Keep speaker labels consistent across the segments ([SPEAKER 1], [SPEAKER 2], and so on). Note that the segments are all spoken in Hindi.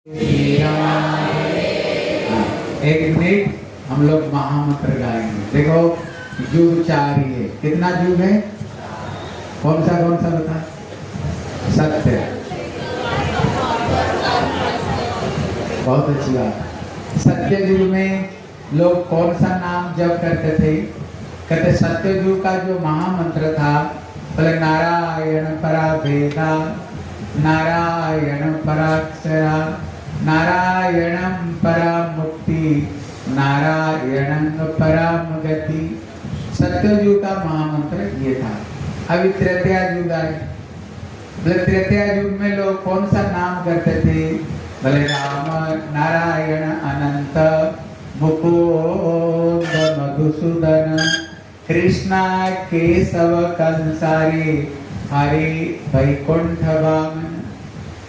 [SPEAKER 1] एक मिनट हम लोग महामंत्र गाएंगे। देखो युग 4 ही है। कितना युग है? कौन सा बता? सत्य। बहुत अच्छी बात। सत्य युग में लोग कौन सा नाम जप करते थे? कहते सत्य युग का जो महामंत्र था, बोले नारायण परा वेदा, नारायण पराक्षरा, नारायणं परा मुक्ति, नारायणं परम गति। सत्ययुग का महामंत्र ये था। अभी त्रेता युग आए। बोले त्रेता युग में लोग कौन सा नाम करते थे? बोले राम नारायण अनंत मुकुंद मधुसूदन, कृष्णा केशव कंसारी, हरि वैकुंठ वामन।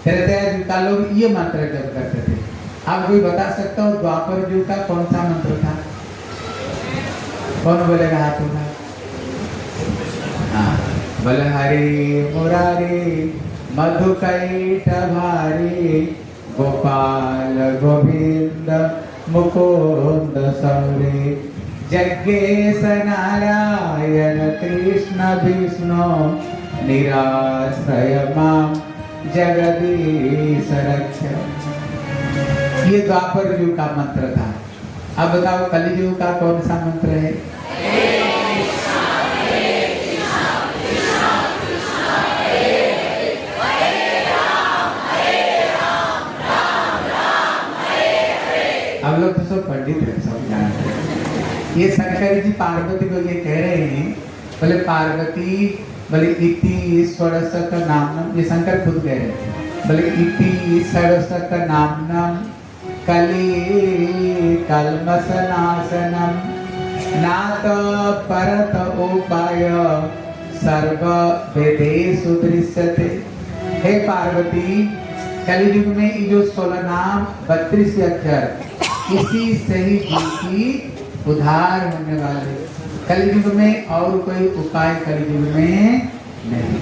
[SPEAKER 1] त्रेता युग का लोग ये मंत्र जप करते थे। आप कोई बता सकता हो द्वापर युग का कौन सा मंत्र था? कौन बोलेगा हाथ उठा? हाँ, बोले हरि मुरारी मधुकैटभारी, गोपाल गोविंद मुकुंद सौरे, जग्गेश नारायण कृष्ण विष्णु, निराश्रय माम जगदीश रक्ष। ये द्वापर युग का मंत्र था। अब बताओ कलियुग का कौन सा मंत्र है? अब लोग तो सब पंडित है, सब जानते हैं। ये शंकर जी पार्वती को ये कह रहे हैं, बोले पार्वती, बोले इति षोडशक नामनम, ये शंकर खुद कह रहे हैं। बोले इति षोडशक नामनम कली कल्मषनाशनम, नात परत उपाय सर्व वेदेषु दृश्यते। हे पार्वती, कलियुग में ये जो 16 नाम 32 अक्षर, इसी से ही जीव की उद्धार होने वाले। कलियुग में और कोई उपाय कलियुग में नहीं।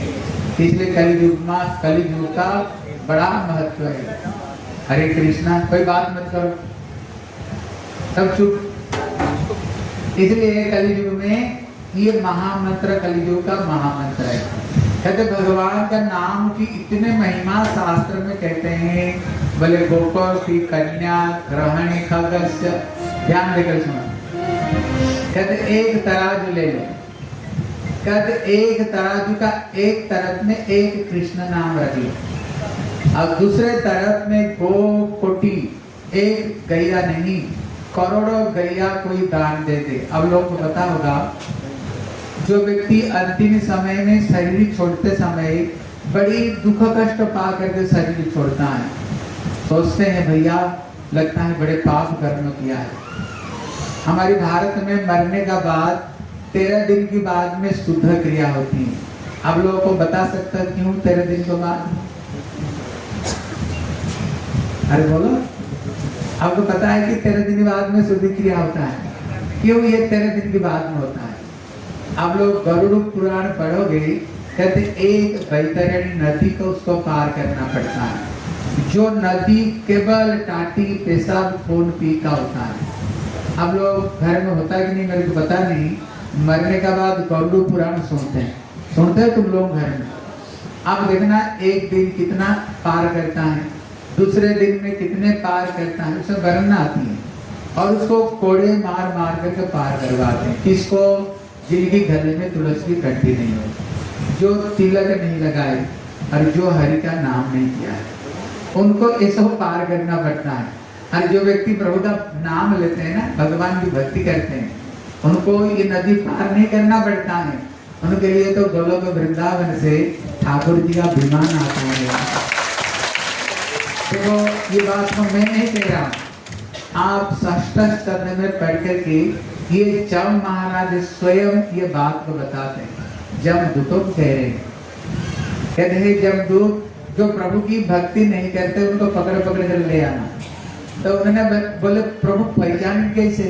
[SPEAKER 1] इसलिए कलियुग का बड़ा महत्व है। हरे कृष्णा, कोई बात मत करो, सब चुप। इसलिए कलियुग में ये महामंत्र कलियुग का महामंत्र है। कहते भगवान का नाम की इतने महिमा शास्त्र में कहते हैं। बोले गोकुल की कन्या ग्रहणी खगस्य, ध्यान देकर सुनो। कहते एक तराजू ले लो। कहते एक तराजू का एक तरफ में एक कृष्ण नाम रख लो, और दूसरे तरफ में गो कोटि, एक गैया नहीं करोड़ों गैया कोई दान दे दे। अब लोगों को पता होगा, जो व्यक्ति अंतिम समय में शरीर छोड़ते समय बड़ी दुख कष्ट पा करके शरीर छोड़ता है, सोचते हैं भैया लगता है बड़े पाप कर्म किया है। हमारी भारत में मरने का बाद 13 दिन के बाद में शुद्ध क्रिया होती है। आप लोगों को बता सकता क्यों 13 दिन के बाद? अरे बोलो, आपको पता है कि 13 दिन के बाद में शुद्ध क्रिया होता है? क्यों ये 13 दिन के बाद में होता है? आप लोग गरुड़ पुराण पढ़ोगे, कहते एक वैतरणी नदी को उसको पार करना पड़ता है। जो नदी केवल टाटी पेशाब खून पी का होता है। आप लोग घर में होता है कि नहीं मेरे को पता नहीं, मरने के बाद गरुड़ पुराण सुनते हैं तुम लोग घर में। आप देखना एक दिन कितना पार करता है, दूसरे दिन में कितने पार करता है, उसमें वर्णना आती है। और उसको कोड़े मार मार करके पार करवाते हैं। किसको? जिनकी गले में तुलसी की कंठी नहीं हो, जो तिलक नहीं लगाए और जो हरि का नाम नहीं किया है, उनको ये सब पार करना पड़ता है। और जो व्यक्ति प्रभु का नाम लेते हैं ना, भगवान की भक्ति करते हैं, उनको ये नदी पार नहीं करना पड़ता है। उनके लिए तो गोलोक वृंदावन से ठाकुर जी का विमान आता है। देखो ये बात को मैं नहीं कह रहा, आप षष्ठ स्कंद में पढ़ करके ये जम महाराज स्वयं ये बात को बताते हैं। जमदूतों को कह रहे हैं, कहते हैं जमदूत जो प्रभु की भक्ति नहीं करते उनको पकड़ पकड़ कर ले आना। तो उन्होंने बोले प्रभु पहचान कैसे?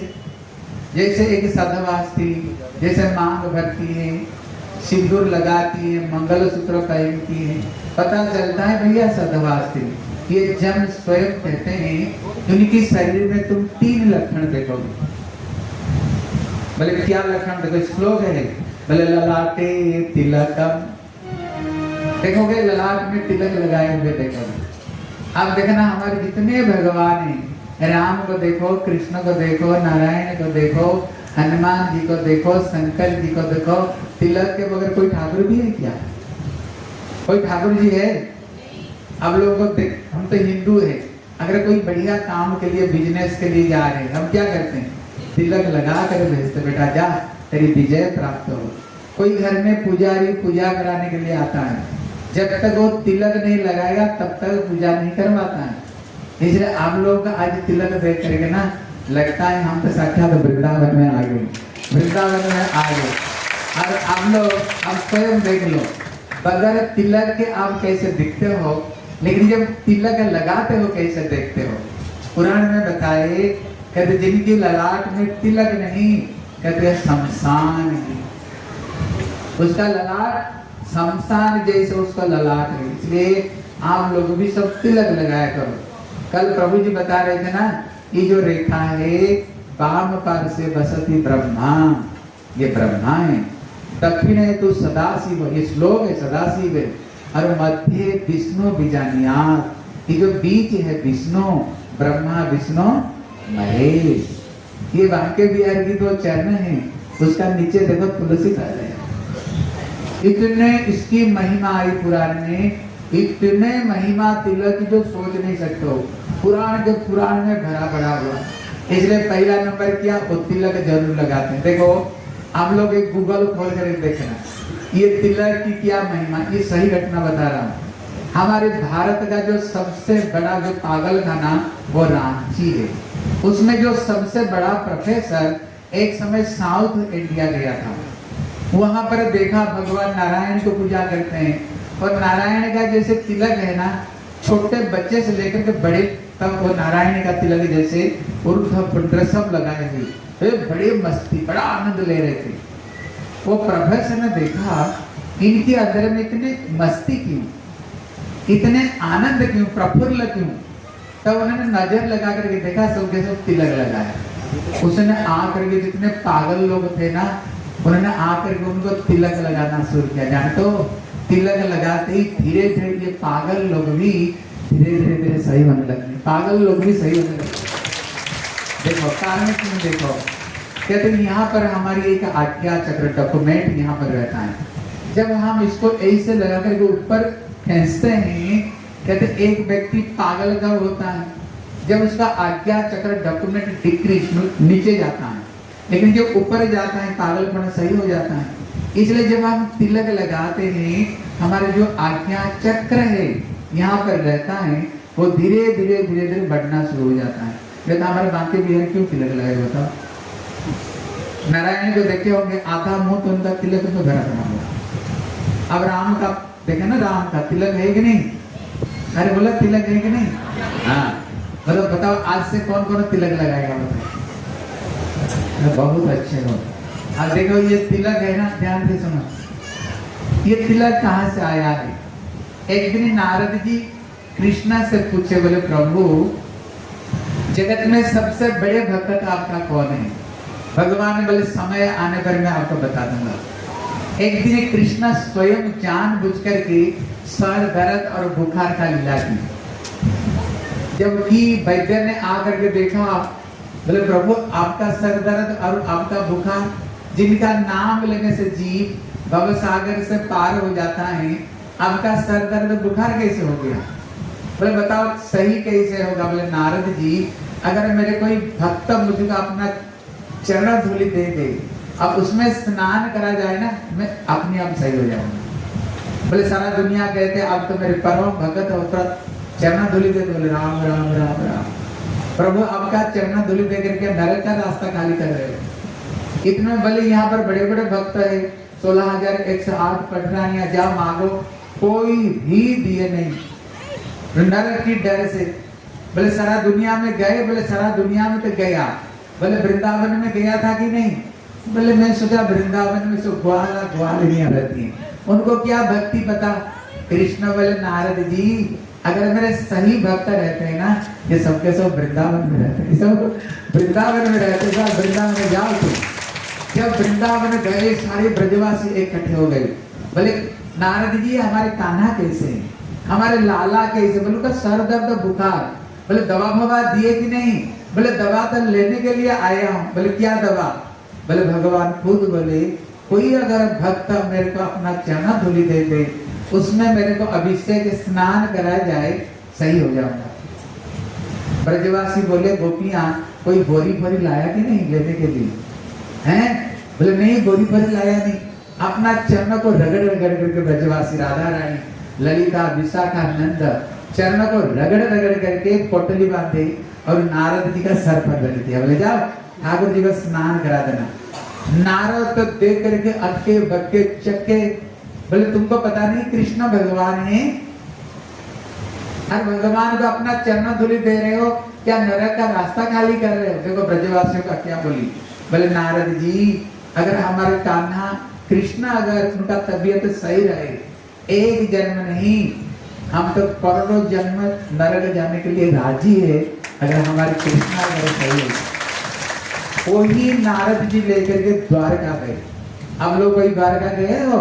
[SPEAKER 1] जैसे एक सधवा स्त्री जैसे मांग भरती है, सिंदूर लगाती है, मंगलसूत्र पहनती है, पता चलता है भैया सधवा स्त्री। ये जन्म स्वयं कहते हैं उनकी शरीर में तुम 3 लक्षण देखोगे। बोले क्या लक्षण देखो, श्लोक है, बोले ललाटे तिलकम, देखोगे ललाट में तिलक लगाए हुए देखोगे। अब देखना हमारे जितने भगवान हैं, राम को देखो, कृष्ण को देखो, नारायण को देखो, हनुमान जी को देखो, शंकर जी को देखो, तिलक के बगैर कोई ठाकुर भी है क्या? कोई ठाकुर जी है? अब लोगों को देख, हम तो हिंदू है, अगर कोई बढ़िया काम के लिए बिजनेस के लिए जा रहे हैं, हम क्या करते हैं? तिलक लगा कर भेजते, बेटा जा तेरी विजय प्राप्त हो। कोई घर में पुजारी पूजा कराने के लिए आता है, जब तक वो तिलक नहीं लगाएगा तब तक पूजा नहीं करवाता है। इसलिए आप लोग आज तिलक देख करके ना लगता है हम तो साक्षात वृंदावन में आ गए, वृंदावन में आ गए। और आप लोग आप स्वयं देख लो, बगैर तिलक के आप कैसे दिखते हो, लेकिन जब तिलक लगाते हो कैसे देखते हो। पुराण में बताए, कहते जिनकी ललाट में तिलक नहीं, कहते शमशान है, उसका ललाट शमशान जैसे उसका ललाट है। इसलिए आप लोग भी सब तिलक लगाया करो। कल प्रभु जी बता रहे थे ना, ये जो रेखा है वाम पार से बसती ब्रह्मा, ये ब्रह्मा है, दक्षिण है तो सदाशिव, ये श्लोक है सदाशिव है, और मध्य विष्णु बीजानियात, ये जो बीच है विष्णु, ब्रह्मा विष्णु महेश। ये वाक्य बिहार की 2 चरण है, उसका नीचे देखो तुलसी का है। इतने इसकी महिमा आई पुराण में, इतने महिमा तिलक की जो सोच नहीं सकते हो। पुराण के पुराण में भरा पड़ा हुआ, इसलिए पहला नंबर क्या, वो तिलक जरूर लगाते हैं। देखो आप लोग एक गूगल खोल कर देखना, ये तिलक की क्या महिमा, ये सही घटना बता रहा हूँ। हमारे भारत का जो सबसे बड़ा जो पागल खाना वो रांची है, उसमें जो सबसे बड़ा प्रोफेसर एक समय साउथ इंडिया गया था, वहां पर देखा भगवान नारायण को पूजा करते हैं, और नारायण का जैसे तिलक है ना, छोटे बच्चे से लेकर के बड़े तक वो नारायण का तिलक जैसे ऊर्ध्व पुंड्र सब लगाए हुए, बड़े मस्ती बड़ा आनंद ले रहे थे। वो प्रोफेसर ने देखा इनके अंदर में इतने मस्ती क्यों, इतने आनंद क्यों, प्रफुल्ल क्यों। तब उन्होंने नजर लगा करके देखा सब के सब तिलक लगाया। उसने आकर के जितने पागल लोग थे ना, उन्होंने आकर के उनको तिलक लगाना शुरू किया। जानते हो, तिलक लगाते ही धीरे धीरे ये पागल लोग भी धीरे सही होने लगे, पागल लोग भी सही होने लगे। देखो कारण क्यों, देखो कहते हैं यहाँ पर हमारी एक आज्ञा चक्र डॉक्यूमेंट यहाँ पर रहता है, जब हम इसको ऐसे लगा करके ऊपर खींचते हैं, कहते एक व्यक्ति पागल का होता है, जब उसका आज्ञा चक्र डॉक्यूमेंट डिक्रीज नीचे जाता है, लेकिन जो ऊपर जाता है पागलपन सही हो जाता है। इसलिए जब हम तिलक लगाते हैं, हमारे जो आज्ञा चक्र है यहाँ पर रहता है, वो धीरे धीरे बढ़ना शुरू हो जाता है। लेकिन हमारे बांके बिहार क्यों तिलक लगाए होता, नारायण को देखे होंगे आधा मुंह तो उनका तिलक तो भरा बना हुआ। अब राम का देखे ना, राम का तिलक है कि नहीं, अरे बोला तिलक है कि नहीं, हाँ मतलब बताओ आज से कौन कौन तिलक लगाएगा बताओ, बहुत अच्छे हो। अब देखो ये तिलक है ना, ध्यान से सुनो, ये तिलक कहाँ से आया है। एक दिन नारद जी कृष्णा से पूछे, बोले प्रभु जगत में सबसे बड़े भक्त आपका कौन है। भगवान ने बोले समय आने पर मैं आपको बता दूंगा। एक दिन कृष्णा स्वयं जानबूझ करके सर दर्द और बुखार का लीला की, जबकि वैद्य ने आकर के देखा, बोले प्रभु आपका सर दर्द और आपका बुखार, जिनका नाम लेने से जीव भव सागर से पार हो जाता है, आपका सर दर्द बुखार कैसे हो गया। बोले बताओ सही कैसे होगा। बोले नारद जी अगर मेरे कोई भक्त मुझको अपना चरण धूलि दे दे, अब उसमें स्नान करा जाए ना, मैं अपने आप सही हो जाऊंगा। बोले सारा दुनिया कहते अब तो मेरे परम भगत हो, चरण धूलि दे दो। बोले राम राम राम राम, प्रभु आपका चरण धूलि दे करके नरक का रास्ता खाली कर रहे हो। इतने बोले यहाँ पर बड़े बड़े भक्त है, 16,108 पटरानियां जा मांगो, कोई भी दिए नहीं, नरक की डर से। बोले सारा दुनिया में गए, बोले सारा दुनिया में तो गया। बोले वृंदावन में गया था कि नहीं। बोले मैं सोचा वृंदावन में सब ग्वालियां रहती हैं, उनको क्या भक्ति पता। कृष्ण बोले नारद जी अगर मेरे सही भक्त रहते हैं ना, ये सबके सब वृंदावन में रहते हैं, सब वृंदावन में रहते, सब वृंदावन में जाओ तुम। जब वृंदावन गए सारे ब्रजवासी इकट्ठे हो गए, बोले नारद जी हमारे कान्हा कैसे हैं, हमारे लाला कैसे? बोले का सर दर्द बुखार। बोले दवा भवा दिए कि नहीं? बोले दवा तो लेने के लिए आया हूँ। बोले क्या दवा? बोले भगवान खुद बोले कोई अगर भक्त मेरे को अपना चरण धूलि दे दे, उसमें मेरे को अभिषेक स्नान कराया जाए, सही हो जाऊंगा। ब्रजवासी बोले गोपियां कोई बोरी बोरी लाया कि नहीं लेने के लिए? हैं? बोले नहीं बोरी बोरी लाया नहीं। अपना चरण को रगड़ रगड़ करके ब्रजवासी राधा रानी, ललिता, विशाखा, नंद चरण को रगड़ रगड़ करके पोटली बांधे और नारद जी का सर पर रख दिया। बोले जाओ ठाकुर जी को स्नान करा देना। नारद तो देख करके अटके बक्के चक्के, बोले तुमको पता नहीं कृष्ण भगवान है, हर भगवान को अपना चरण धूलि दे रहे हो, क्या नरक का रास्ता खाली कर रहे हो? देखो ब्रजवासियों का क्या बोली। बोले नारद जी अगर हमारे कान्हा कृष्ण अगर उनका तबीयत सही रहे, एक जन्म नहीं हम तो करोड़ों जन्म नरक जाने के लिए राजी है, अगर हमारे कृष्ण अगर सही है। वही नारद जी लेकर के द्वारका गए। आप लोग वही द्वारका गए हो?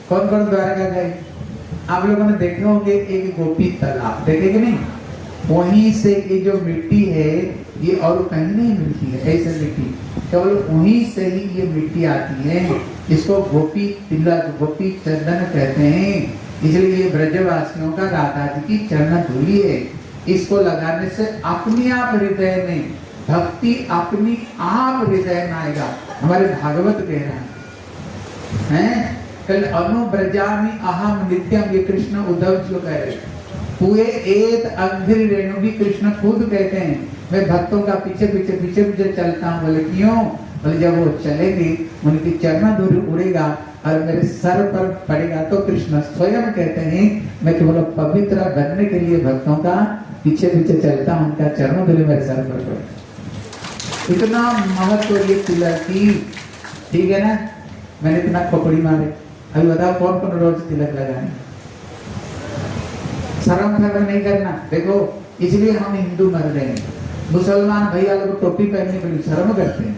[SPEAKER 1] कौन कौन द्वारका गए? आप लोगों ने देखे होंगे एक गोपी तालाब, देखे कि नहीं? वहीं से ये जो मिट्टी है ये और कहीं नहीं मिलती है, ऐसे मिट्टी केवल वहीं से ही ये मिट्टी आती है। इसको गोपी तिलक, गोपी चंदन कहते हैं। इसलिए ये ब्रजवासियों का राधा जी की चरण धूलि है। इसको लगाने से अपने आप हृदय में भक्ति अपनी आप हृदय में आएगा। हमारे भागवत कह रहा है कल अनुब्रजामि अहम नित्यम, ये कृष्ण उद्धव जो कह रहे। पूरे एक अंधिर रेणु भी कृष्ण खुद कहते हैं मैं भक्तों का पीछे पीछे पीछे पीछे चलता हूँ। बोले क्यों? बोले जब वो चलेंगे उनकी चरण धूलि उड़ेगा और मेरे सर पर पड़ेगा तो कृष्ण स्वयं कहते हैं मैं केवल पवित्र बनने के लिए भक्तों का पीछे पीछे चलता हूँ, उनका चरण धूलि मेरे सर पर पड़ेगा। इतना महत्व ये तिलक की, ठीक है ना? मैंने इतना खोपड़ी मारे, अभी बताओ कौन कौन रोज तिलक लगाए? शर्म खबर नहीं करना। देखो इसलिए हम हिंदू मर रहे हैं। मुसलमान भैया लोग टोपी पहनने के लिए शर्म करते हैं,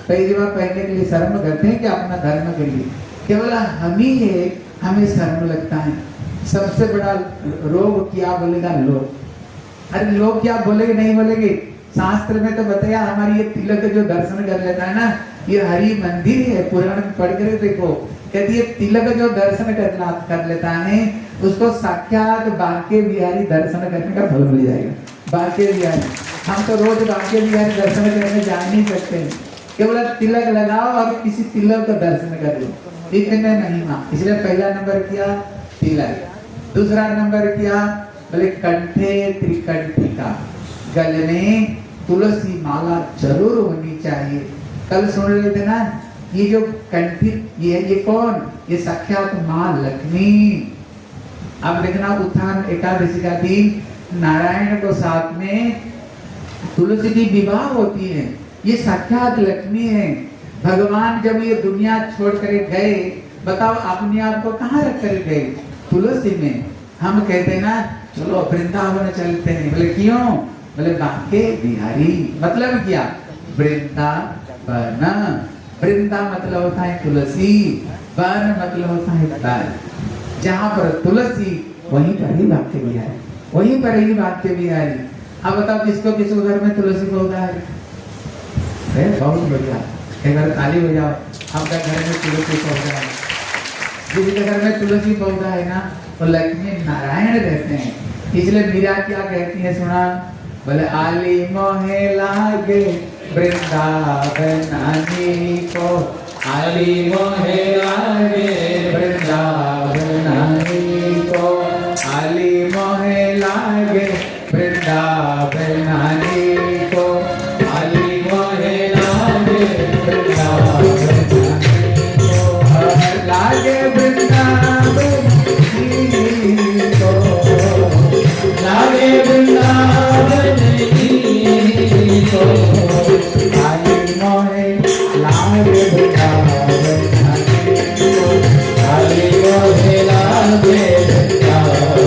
[SPEAKER 1] पहली बार पहनने के लिए शर्म करते हैं कि अपना धर्म के लिए। केवल हम ही है हमें शर्म लगता है। सबसे बड़ा रोग क्या बोलेगा लोग? अरे लोग क्या बोलेंगे नहीं बोलेंगे? शास्त्र में तो बताया हमारी ये तिलक जो दर्शन कर लेता है ना, ये हरि मंदिर है। पुराण पढ़ कर देखो, कहती है तिलक जो दर्शन कर लेता है उसको साक्षात बांके बिहारी दर्शन करने का फल मिल जाएगा। बांके बिहारी, हम तो रोज बांके बिहारी दर्शन करने जा नहीं सकते हैं। केवल तिलक लगाओ और किसी तिलक का दर्शन कर लो, इतने महिमा। इसलिए पहला नंबर किया तिलक, दूसरा नंबर किया बोले कंठे त्रिकंठिका, गले में तुलसी माला जरूर होनी चाहिए। कल सुन रहे थे ना, ये जो कंठी ये कौन? ये साक्षात माँ लक्ष्मी। अब देखना उत्थान एकादशी का दिन नारायण को साथ में तुलसी की विवाह होती है, ये साक्षात लक्ष्मी है। भगवान जब ये दुनिया छोड़ कर गए, बताओ अपने आप को कहाँ रख कर गए? तुलसी में। हम कहते ना चलो वृंदावन चलते हैं, बोले क्यों? बोले बांके बिहारी। मतलब क्या? वृंदावन। वृंदा मतलब होता है तुलसी, वन मतलब होता है ताल। जहाँ पर तुलसी वहीं पर ही बांके बिहारी, वहीं पर ही बांके बिहारी। अब बताओ किसको किसको घर में तुलसी पौधा है? बहुत बढ़िया, एक बार ताली बजाओ। आपका घर में तुलसी पौधा है, जिसके घर में तुलसी पौधा है ना वो लक्ष्मी नारायण रहते हैं। इसलिए मीरा क्या कहती है सुना? बोले आली मोहे लागे वृंदावन आनी को, आली मोहे लागे वृंदावन आनी को, आली मोहे लागे वृंदावन आनी को, आली मोहे लागे वृंदावन आनी को, लागे वृंदावन को, लागे वृंदावन को, आली मोहे लागे वृंदावन को, आली मोहे लागे वृंदावन।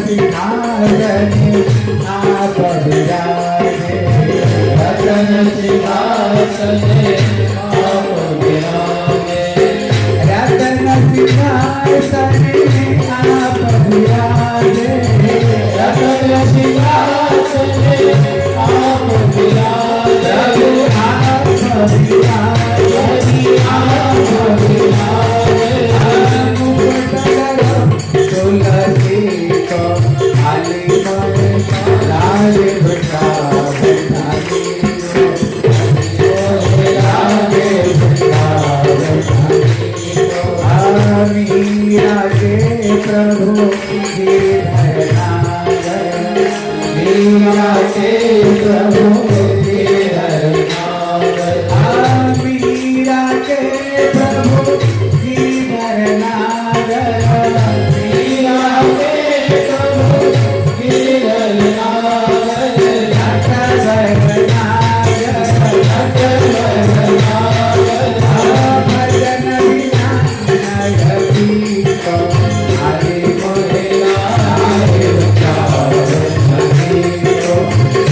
[SPEAKER 1] सिंहासन आप विराजे,
[SPEAKER 2] रतन सिंहासन आप विराजे,
[SPEAKER 1] रतन सिंहासन आप विराजे,
[SPEAKER 2] रतन सिंहासन आप विराजे,
[SPEAKER 1] आप विराजे,
[SPEAKER 2] आप विराजे,
[SPEAKER 1] तुलसी को आली पर लाल बिठा बिठाई, मीरा के प्रभु गिरधरनागर,
[SPEAKER 2] मीरा के प्रभु गिरधरनागर,
[SPEAKER 1] मीरा के प्रभु गिरधरनागर,
[SPEAKER 2] मीरा के प्रभु गिरधरनागर,
[SPEAKER 1] भजन बिना नगरी को आले मोहे लाए बचाओ, मनी को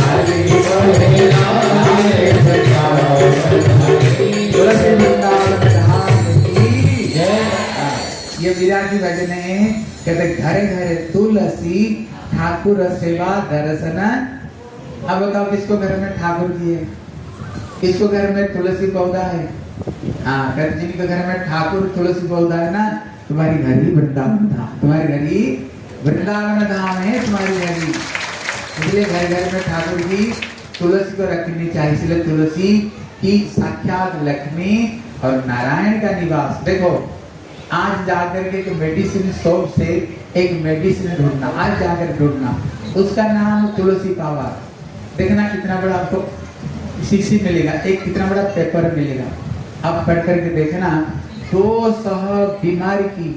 [SPEAKER 1] आले मोहे लाए बचाओ, तुलसी वृंदावन धाम की जय। ये विरागी भजन है, कहते घरे घरे तुलसी ठाकुर सेवा दर्शन। अब बताओ किसको घर में ठाकुर जी है, किसको घर में तुलसी पौधा है? हाँ, कहते जिनके घर में ठाकुर तुलसी पौधा है ना, तुम्हारी घर ही वृंदावन धाम, तुम्हारे घर ही वृंदावन धाम है तुम्हारी घर ही। इसलिए घर घर में ठाकुर जी तुलसी को रखनी चाहिए। इसलिए तुलसी की साक्षात लक्ष्मी और नारायण का निवास। देखो आज जाकर के एक मेडिसिन शॉप से एक मेडिसिन ढूंढना, आज जाकर ढूंढना, उसका नाम तुलसी पावर। देखना कितना बड़ा आपको शीशी मिलेगा, एक कितना बड़ा पेपर मिलेगा। आप पढ़ करके देखना 200 बीमारी की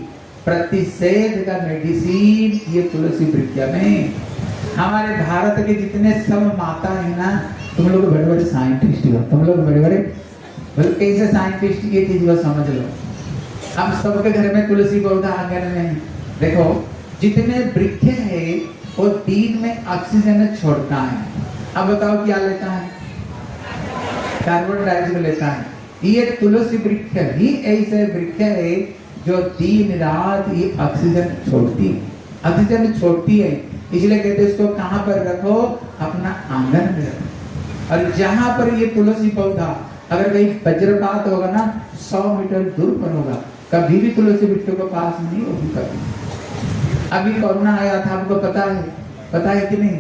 [SPEAKER 1] प्रतिषेध का मेडिसिन ये तुलसी वृक्ष में। हमारे भारत के जितने सब माता है ना, तुम लोग बड़े बड़े साइंटिस्ट हो, तुम लोग बड़े बड़े कैसे साइंटिस्ट, ये चीज को समझ लो। हम सबके घर में तुलसी पौधा आंगन में है। देखो जितने वृक्ष है वो दिन में ऑक्सीजन छोड़ता है। अब बताओ क्या लेता है? कार्बन डाइऑक्साइड लेता है। ये तुलसी वृक्ष ही ऐसे वृक्ष है जो दिन रात ये ऑक्सीजन छोड़ती है, ऑक्सीजन छोड़ती है। इसलिए कहते हैं इसको कहाँ पर रखो? अपना आंगन में रखो। और जहां पर ये तुलसी पौधा अगर कहीं वज्रपात होगा ना 100 मीटर दूर पर होगा, कभी भी तुलसी वृक्ष को पास नहीं होगी कभी। अभी कोरोना आया था, आपको पता है कि नहीं?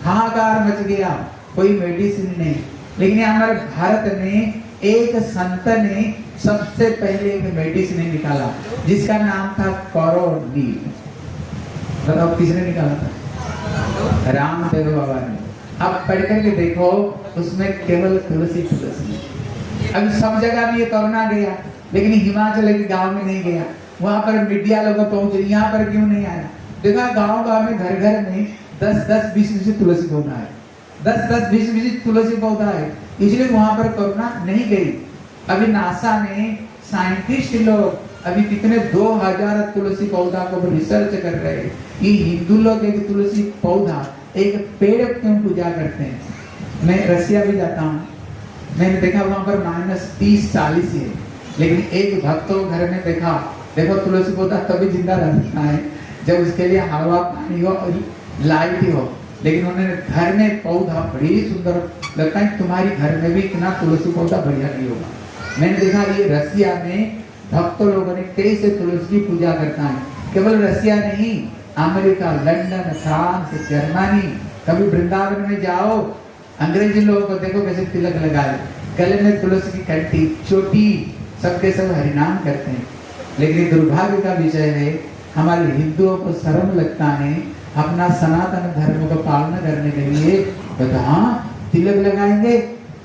[SPEAKER 1] हाहाकार मच गया, कोई मेडिसिन नहीं। लेकिन हमारे भारत में एक संत ने सबसे पहले एक मेडिसिन निकाला जिसका नाम था कोरोनील। बताओ किसने निकाला था? रामदेव बाबा ने। अब पढ़ करके देखो उसमें केवल तुलसी तुलसी। अभी सब जगह भी ये कोरोना गया, लेकिन हिमाचल के गांव में नहीं गया। वहां पर मीडिया लोग पहुंच रही, यहाँ पर क्यों नहीं आया? देखा गांव गांव में घर घर में 10-10, 20-20 तुलसी पौधा है, 10-10, 20-20 तुलसी पौधा है। इसलिए वहां पर कोरोना नहीं गई। अभी नासा ने साइंटिस्ट लोग अभी कितने 2000 तुलसी पौधा को रिसर्च कर रहे हैं। ये हिंदू लोग एक तुलसी पौधा, एक पेड़ क्यों पूजा करते हैं? मैं रसिया भी जाता हूँ, मैंने देखा वहां पर -30-40 है, लेकिन एक भक्त घर में देखा, देखो तुलसी पौधा तभी जिंदा रहता है जब उसके लिए हवा पानी हो और लाइट हो। लेकिन उन्होंने घर में पौधा बड़ी सुंदर लगता है, तुम्हारी घर में भी इतना तुलसी पौधा बढ़िया नहीं होगा। मैंने देखा ये रसिया में भक्त लोगों ने कैसे तुलसी की पूजा करता है। केवल रसिया नहीं, अमेरिका, लंदन, फ्रांस, जर्मनी। कभी वृंदावन में जाओ, अंग्रेजी लोगों को देखो कैसे तिलक लगाए, गले में तुलसी की कंठी, चोटी, सबके सब हरिनाम करते हैं। लेकिन दुर्भाग्य का विषय है हमारे हिंदुओं को शर्म लगता है अपना सनातन धर्म को पालना करने के लिए। तो हाँ तिलक लगाएंगे,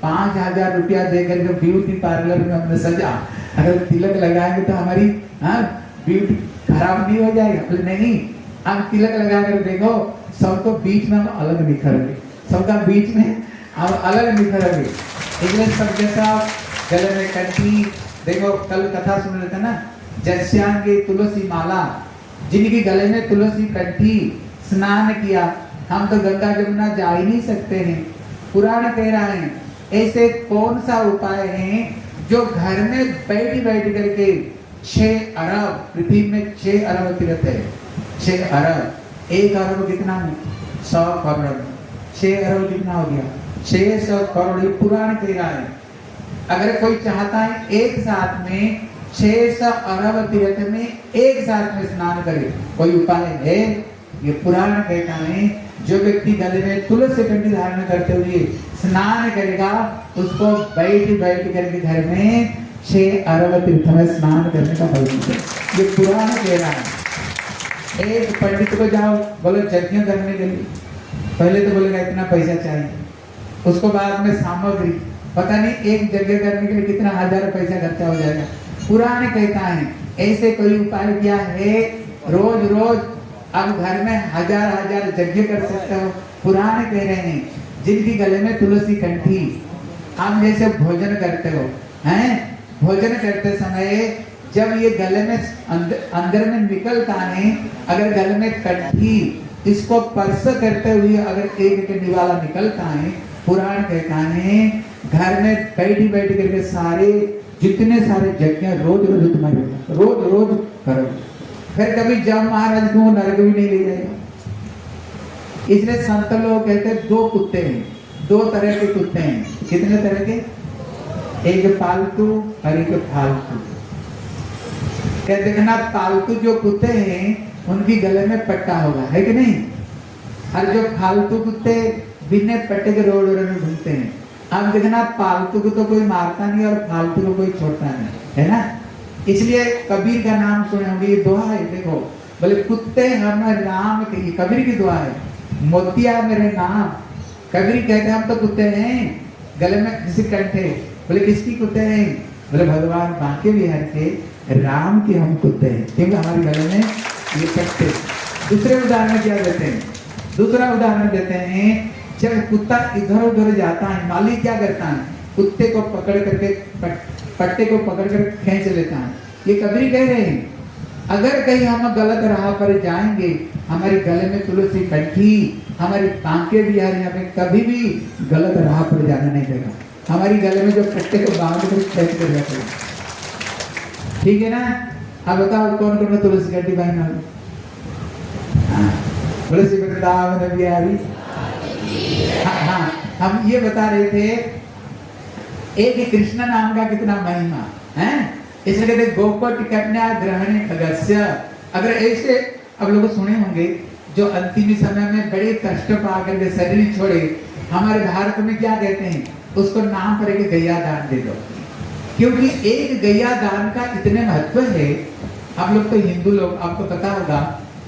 [SPEAKER 1] 5000 रुपया देकर के ब्यूटी पार्लर में हमने सजा, अगर तिलक लगाएंगे तो हमारी ब्यूटी खराब नहीं हो जाएगा? नहीं, आप तिलक लगा कर देखो, सबको बीच में हम अलग निखरेंगे, सबका बीच में हम अलग निखरेंगे। इसलिए सबके साथ गले में कंठी। देखो कल कथा सुन रहे थे ना, जस्यांगे तुलसी माला, जिनकी गले में तुलसी कंठी, स्नान किया, हम तो गंगा जमुना जा ही नहीं सकते हैं। पुराण कह रहा है ऐसे कौन सा उपाय है जो घर में बैठ बैठ करके 6 अरब, पृथ्वी में 6 अरब तीर्थ है, 6 अरब, 1 अरब कितना है 100 करोड़, 6 अरब कितना हो गया 600 करोड़। ये पुराण कह रहा है अगर कोई चाहता है एक साथ में 600 अरब तीर्थ में एक साथ में स्नान करे, कोई उपाय है? ये पुराण कहता है जो व्यक्ति गले में तुलसी कंठी धारण करते हुए स्नान करेगा उसको बैठ बैठ करके घर में 6 अरब तीर्थ में स्नान करने का फल मिलता है। ये पुराण कह रहा है। एक पंडित को जाओ बोलो यज्ञ करने के लिए, पहले तो बोलेगा इतना पैसा चाहिए, उसको बाद में सामग्री, पता नहीं एक यज्ञ करने के लिए कितना हजार पैसा खर्चा हो जाएगा। पुराण कहता है ऐसे कोई उपाय किया है रोज रोज अब घर में हजार यज्ञ कर सकते हो। पुराण कह रहे हैं जिनकी गले में तुलसी कंठी, आप जैसे भोजन करते हो हैं, भोजन करते समय जब ये गले में अंदर में निकलता है, अगर गले में कंठी इसको स्पर्श करते हुए अगर एक निवाला निकलता है, पुराण कहता है घर में बैठ करके सारे जितने सारे यज्ञ रोज रोज तुम्हारे रोज रोज करो, फिर कभी जब महाराज को नरक भी नहीं ले जाएगा। इसलिए संत लोग कहते हैं 2 कुत्ते हैं, 2 तरह के कुत्ते हैं। कितने तरह के? एक पालतू और एक फालतू। कहते देखना पालतू जो कुत्ते हैं उनकी गले में पट्टा होगा, है कि नहीं? और जो फालतू कुत्ते बिना पट्टे के रोड में घूमते हैं। अब देखना पालतू को तो कोई मारता नहीं और फालतू को कोई छोड़ता नहीं, है ना? इसलिए कबीर का नाम सुने होंगे, ये दुआ है देखो, बोले कुत्ते हम राम के, कबीर की दुआ है, मोतिया मेरे नाम। कबीर कहते हम तो कुत्ते हैं, गले में किसी कंठे, बोले किसकी कुत्ते हैं? बोले भगवान बांके बिहार के राम के हम कुत्ते हैं, क्योंकि हमारे गले में ये कट्टे। दूसरे उदाहरण क्या देते हैं? दूसरा उदाहरण देते हैं जब कुत्ता इधर उधर जाता है, मालिक क्या करता है? कुत्ते को पकड़ करके पट्टे को पकड़ कर खींच लेता है। ये कबीर कह रहे हैं अगर कहीं हम गलत राह पर जाएंगे, हमारे गले में तुलसी कंठी, हमारी बांके बिहारी हमें कभी भी गलत राह पर जाने नहीं देगा। हमारी गले में जो पट्टे को बांध कर खींच कर रखेगा, ठीक है ना? अब बताओ कौन कौन तुलसी कंठी बांधना? तुलसी वृंदावन बिहारी। हाँ, हम ये बता रहे थे एक कृष्ण नाम का कितना महिमा है। इसलिए कहते गोपट कन्या ग्रहण खगस्य। अगर ऐसे अब लोग सुने होंगे जो अंतिम समय में बड़े कष्ट पा करके शरीर छोड़े, हमारे भारत में क्या कहते हैं? उसको नाम पर एक गैया दान दे दो, क्योंकि एक गैया दान का इतने महत्व है। आप लोग तो हिंदू लोग, आपको पता होगा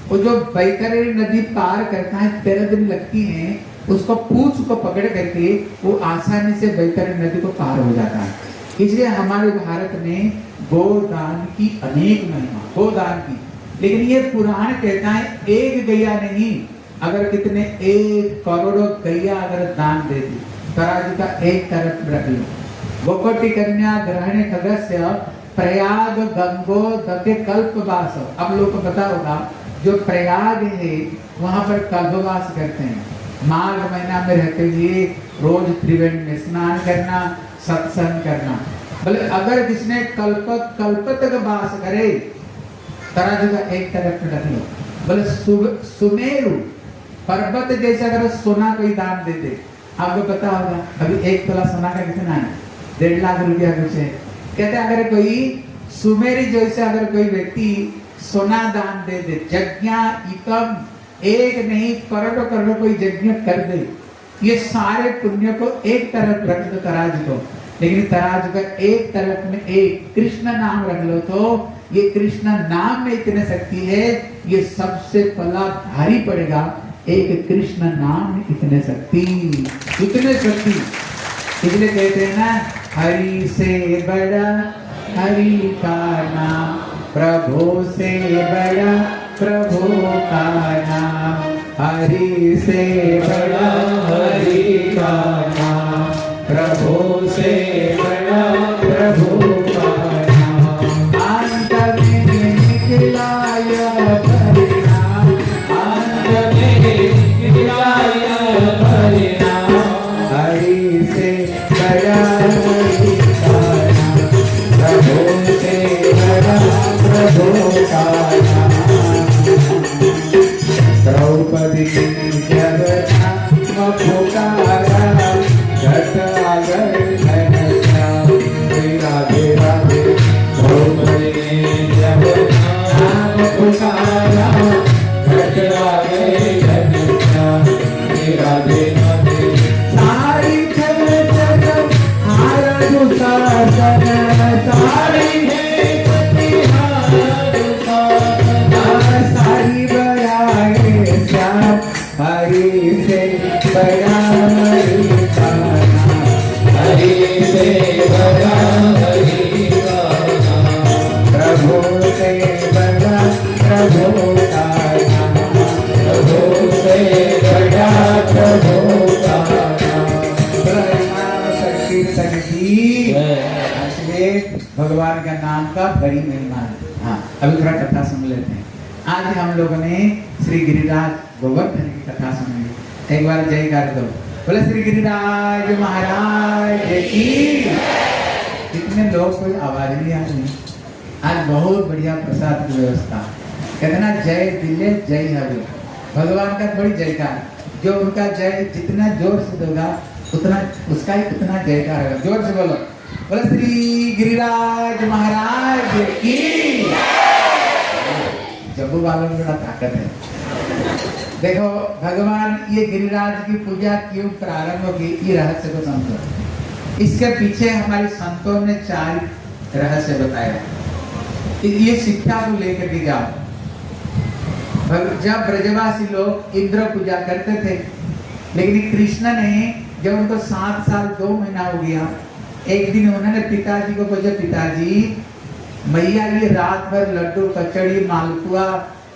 [SPEAKER 1] वो जो बैतरणी नदी पार करता है 13 दिन लगती है, उसको पूंछ को पकड़ करके वो आसानी से बैतरणी नदी को पार हो जाता है। इसलिए हमारे भारत में गोदान की अनेक महिमा, गोदान की। लेकिन ये पुराण कहता है एक गैया नहीं, अगर कितने 1 करोड़ गैया अगर दान दे दी, तराजू का एक तरफ रख लो। गोपटी कन्या ग्रहण खगस्य प्रयाग गंगो दके कल्पवास। अब लोग को पता होगा जो प्रयाग है वहां पर कल्पवास करते हैं। माघ महीना में रहते हुए रोज त्रिवेणी में स्नान करना, सत्संग करना। बोले अगर जिसने कल्प तक वास करे, तराजू का एक तरफ में रख लो। बोले सुमेरु पर्वत जैसे अगर सोना कोई दान देते, आपको पता होगा अभी 1 तोला सोना का कितना है? 1.5 लाख रुपया कुछ है। कहते अगर कोई सुमेरु जैसे अगर कोई व्यक्ति सोना दान दे दे, यज्ञा इतम, एक नहीं करोड़ों करोड़ों कोई यज्ञ कर दे, ये सारे पुण्य को एक तरफ रख दो तराजू को, लेकिन तराजू का एक तरफ में एक कृष्ण नाम रख लो, तो ये कृष्ण नाम में इतने शक्ति है, ये सबसे पला भारी पड़ेगा। एक कृष्ण नाम में इतने शक्ति, इतने शक्ति। इसलिए कहते हैं ना, हरि से बड़ा हरि का नाम, प्रभु से बड़ा प्रभु का नाम, हरि से बड़ा हरि का नाम, प्रभु से बड़ा प्रभु का नाम। अंत में निकला यह परिणाम, अंत में अभी थोड़ा कथा सुन लेते हैं। आज हम लोगों ने श्री गिरिराज गोवर्धन की कथा सुनी। एक बार जय कर दो, बोले श्री गिरिराज महाराज की। इतने लोग कोई आवाज नहीं आ रही। आज बहुत बढ़िया प्रसाद की व्यवस्था। कहते ना जय दिले जय हरे, भगवान का थोड़ी जयकार, जो उनका जय जितना जोर से दोगा उतना उसका ही उतना जयकार होगा। जोर से बोलो, बोले श्री गिरिराज महाराज की। जम्मू वालों में बड़ा ताकत है। देखो भगवान ये गिरिराज की पूजा क्यों प्रारंभ होगी, ये रहस्य को समझो। इसके पीछे हमारे संतों ने 4 रहस्य बताया। ये शिक्षा को लेकर के जाओ। जब ब्रजवासी लोग इंद्र पूजा करते थे, लेकिन कृष्ण ने जब उनको 7 साल 2 महीना हो गया, एक दिन उन्होंने पिताजी को पूछा, पिताजी मैया ये रात भर लड्डू कचड़ी मालपुआ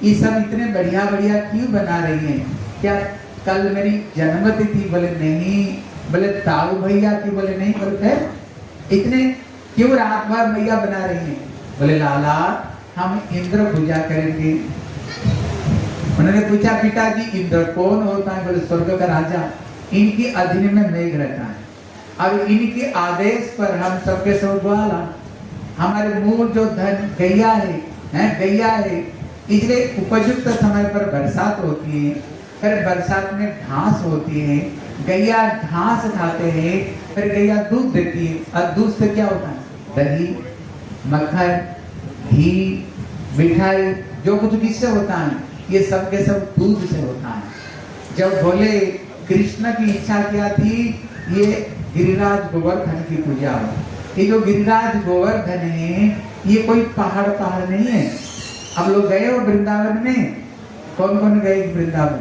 [SPEAKER 1] ये सब इतने बढ़िया बढ़िया क्यों बना रही हैं? क्या कल मेरी जन्मतिथि? बोले नहीं। बोले ताऊ भैया की? बोले नहीं। बोले फिर इतने क्यों रात भर मैया बना रही हैं? बोले लाला हम इंद्र पूजा करेंगे। उन्होंने पूछा पिताजी इंद्र कौन होता है? बोले स्वर्ग का राजा, इनके अधीन में मेघ रहता है। अब इनके आदेश पर हम सबके सब ग्वाला, हमारे मूल जो धन गैया है गैया है, इसलिए उपयुक्त समय पर बरसात होती है। फिर बरसात में घास होती है, गैया घास खाते हैं, फिर गैया दूध देती है। और दूध से क्या होता है? दही, मक्खन, घी, मिठाई, जो कुछ किससे होता है? ये सब के सब दूध से होता है। जब बोले कृष्ण की इच्छा क्या थी? ये गिरिराज गोवर्धन की पूजा हो। ये जो गिरिराज गोवर्धन है ये कोई पहाड़ नहीं है। अब लोग गए हो वृंदावन में? कौन कौन गए वृंदावन?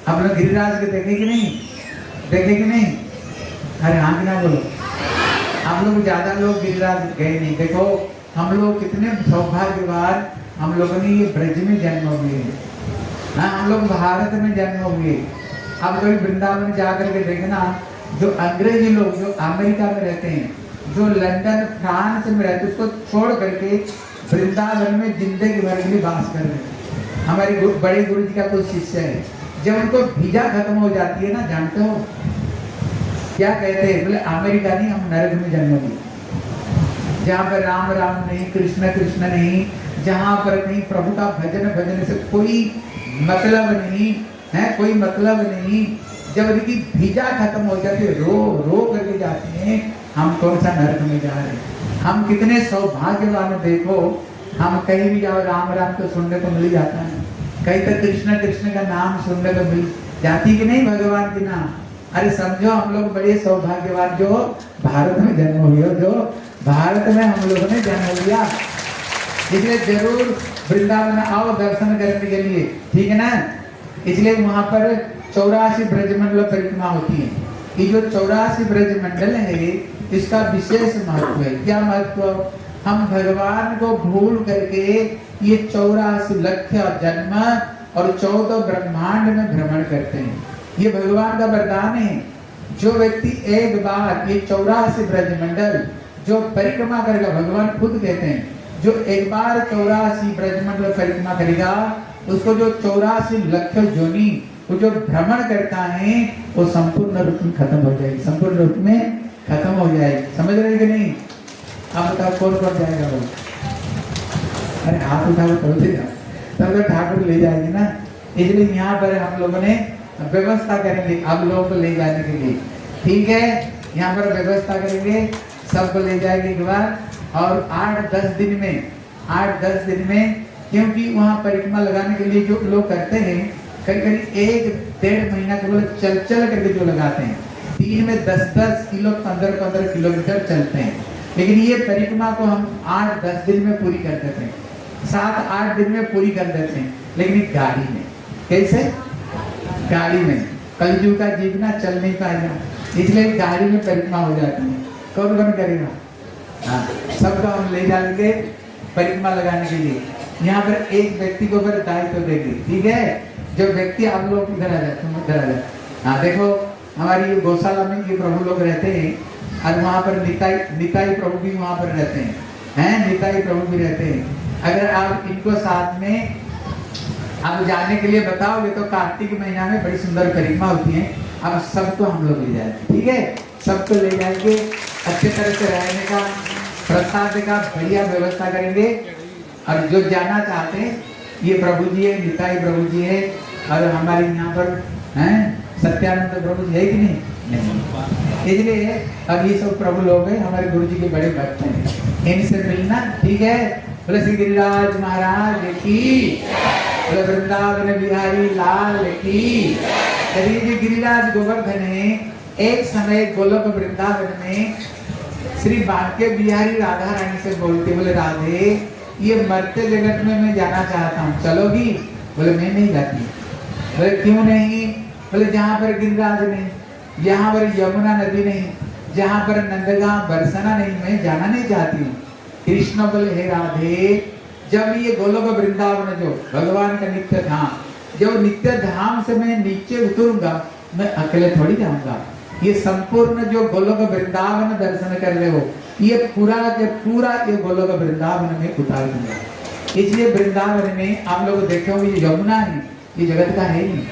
[SPEAKER 1] अब लोग गिरिराज के देखे कि नहीं? देखे कि नहीं? अरे हाँ कि ना बोलो। आप लोग ज्यादा लोग गिरिराज गए नहीं। देखो हम लोग कितने सौभाग्यवान, हम लोगों ने ये ब्रज में जन्म हुए। हाँ, हम लोग भारत में जन्म हुए। अब कभी वृंदावन जाकर के देखना, जो अंग्रेजी लोग जो अमेरिका में रहते हैं, जो लंदन फ्रांस में रहते, उसको छोड़ करके वृंदावन में जिंदगी भर के लिए वास कर रहे हैं। हमारे बड़े गुरु जी का कोई शिष्य है, जब उनको वीजा खत्म हो जाती है ना, जानते हो क्या कहते हैं? बोले अमेरिका नहीं, हम नरक में जन्म लिए, जहाँ पर राम राम नहीं, कृष्ण कृष्ण नहीं, जहाँ पर कहीं प्रभु का भजन से कोई मतलब नहीं है, कोई मतलब नहीं। जब उनकी वीजा खत्म हो जाती है, रो करके जाते हैं, हम कौन सा नरक में जा रहे हैं। हम कितने सौभाग्यवान। देखो हम कहीं भी जाओ राम राम तो सुनने को मिल जाता है, कहीं तो कृष्ण कृष्ण का नाम सुनने को मिल जाती कि नहीं, भगवान के नाम। अरे समझो हम लोग बड़े सौभाग्यवान जो भारत में जन्म हुए हो, जो भारत में हम लोगों ने जन्म लिया। इसलिए जरूर वृंदावन आओ दर्शन करने के लिए, ठीक है ना। इसलिए वहां पर 84 ब्रजमंडल परिक्रमा होती है। ये जो 84 ब्रजमंडल है इसका विशेष महत्व है। क्या महत्व? हम भगवान को भूल करके ये 84 लाख जन्म और 14 ब्रह्मांड में भ्रमण करते हैं। ये भगवान का वरदान है। जो व्यक्ति एक बार ये 84 ब्रजमंडल जो परिक्रमा करेगा, भगवान खुद कहते हैं, जो एक बार 84 ब्रजमंडल परिक्रमा करेगा, उसको जो 84 लाख जोनी वो जो भ्रमण करता है वो संपूर्ण रूप में खत्म हो जाएगी, संपूर्ण रूप में खत्म हो जाएगी। समझ रहे कि नहीं? आप बताओ कौन कौन जाएगा वो? अरे हाथ उठाओ तो तब तो ठाकुर ले जाएगी ना। इसलिए यहाँ पर हम लोगों ने व्यवस्था करेंगे आप लोगों को ले जाने के लिए, ठीक है। यहाँ पर व्यवस्था करेंगे, सबको ले जाएंगे एक बार। और 8-10 दिन में क्योंकि वहाँ परिक्रमा लगाने के लिए जो लोग करते हैं करीब 1-1.5 महीना केवल चल करके जो लगाते हैं, दिन में 10-10 किलो 15-15 किलोमीटर चलते हैं। लेकिन ये परिक्रमा को हम 8-10 दिन में पूरी कर देते हैं, 7-8 दिन में पूरी कर देते हैं। लेकिन गाड़ी में कैसे? गाड़ी में कलयुग का जीवना चल नहीं पाएगा, इसलिए गाड़ी में परिक्रमा हो जाती है। कौन कौन करेगा? हाँ, सबको हम ले जाएंगे परिक्रमा लगाने के लिए। यहाँ पर एक व्यक्ति को ऊपर दायित्व देंगे, ठीक है। जो व्यक्ति आप लोग इधर आ जाए, तुम इधर आ जाए। हाँ देखो हमारी गौशाला में ये प्रभु लोग रहते हैं और वहाँ पर निताई प्रभु भी वहाँ पर रहते हैं, निताई प्रभु भी रहते हैं। अगर आप इनको साथ में आप जाने के लिए बताओगे तो कार्तिक महीना में बड़ी सुंदर परिक्रमा होती है। अब सबको हम लोग ले जाएंगे, ठीक है, सबको ले जाएंगे, अच्छे तरह से रहने का, प्रसाद का बढ़िया व्यवस्था करेंगे। और जो जाना चाहते हैं, ये प्रभु जी है, निताई प्रभु जी है, और हमारे यहाँ पर हैं सत्यानंद प्रभु जी है कि नहीं? नहीं, इसलिए अब ये सब प्रभु लोग हैं, हमारे गुरु जी के बड़े भक्त हैं, इनसे मिलना, ठीक है। बोले श्री गिरिराज महाराज की, बोले वृंदावन बिहारी लाल की। यदि गिरिराज गोवर्धन है, एक समय गोलोक वृंदावन में श्री बांके बिहारी राधा रानी से बोलते, बोले राधे ये मरते जगत में मैं जाना चाहता हूँ, चलोगी? बोले मैं नहीं जाती। बोले क्यों नहीं? बोले जहाँ पर गिरिराज नहीं, जहाँ पर यमुना नदी नहीं, जहाँ पर नंदगांव बरसाना नहीं, मैं जाना नहीं चाहती हूँ। कृष्ण बोले हे राधे, जब ये गोलोक वृंदावन जो भगवान का नित्य धाम, जब नित्य धाम से मैं नीचे उतरूंगा, मैं अकेले थोड़ी जाऊंगा। ये संपूर्ण जो गोलोक वृंदावन दर्शन कर रहे हो, ये पूरा के पूरा ये गोलोक वृंदावन में उतार दूंगा। इसलिए वृंदावन में आप लोग देखे होंगे ये यमुना है, ये जगत का है नहीं।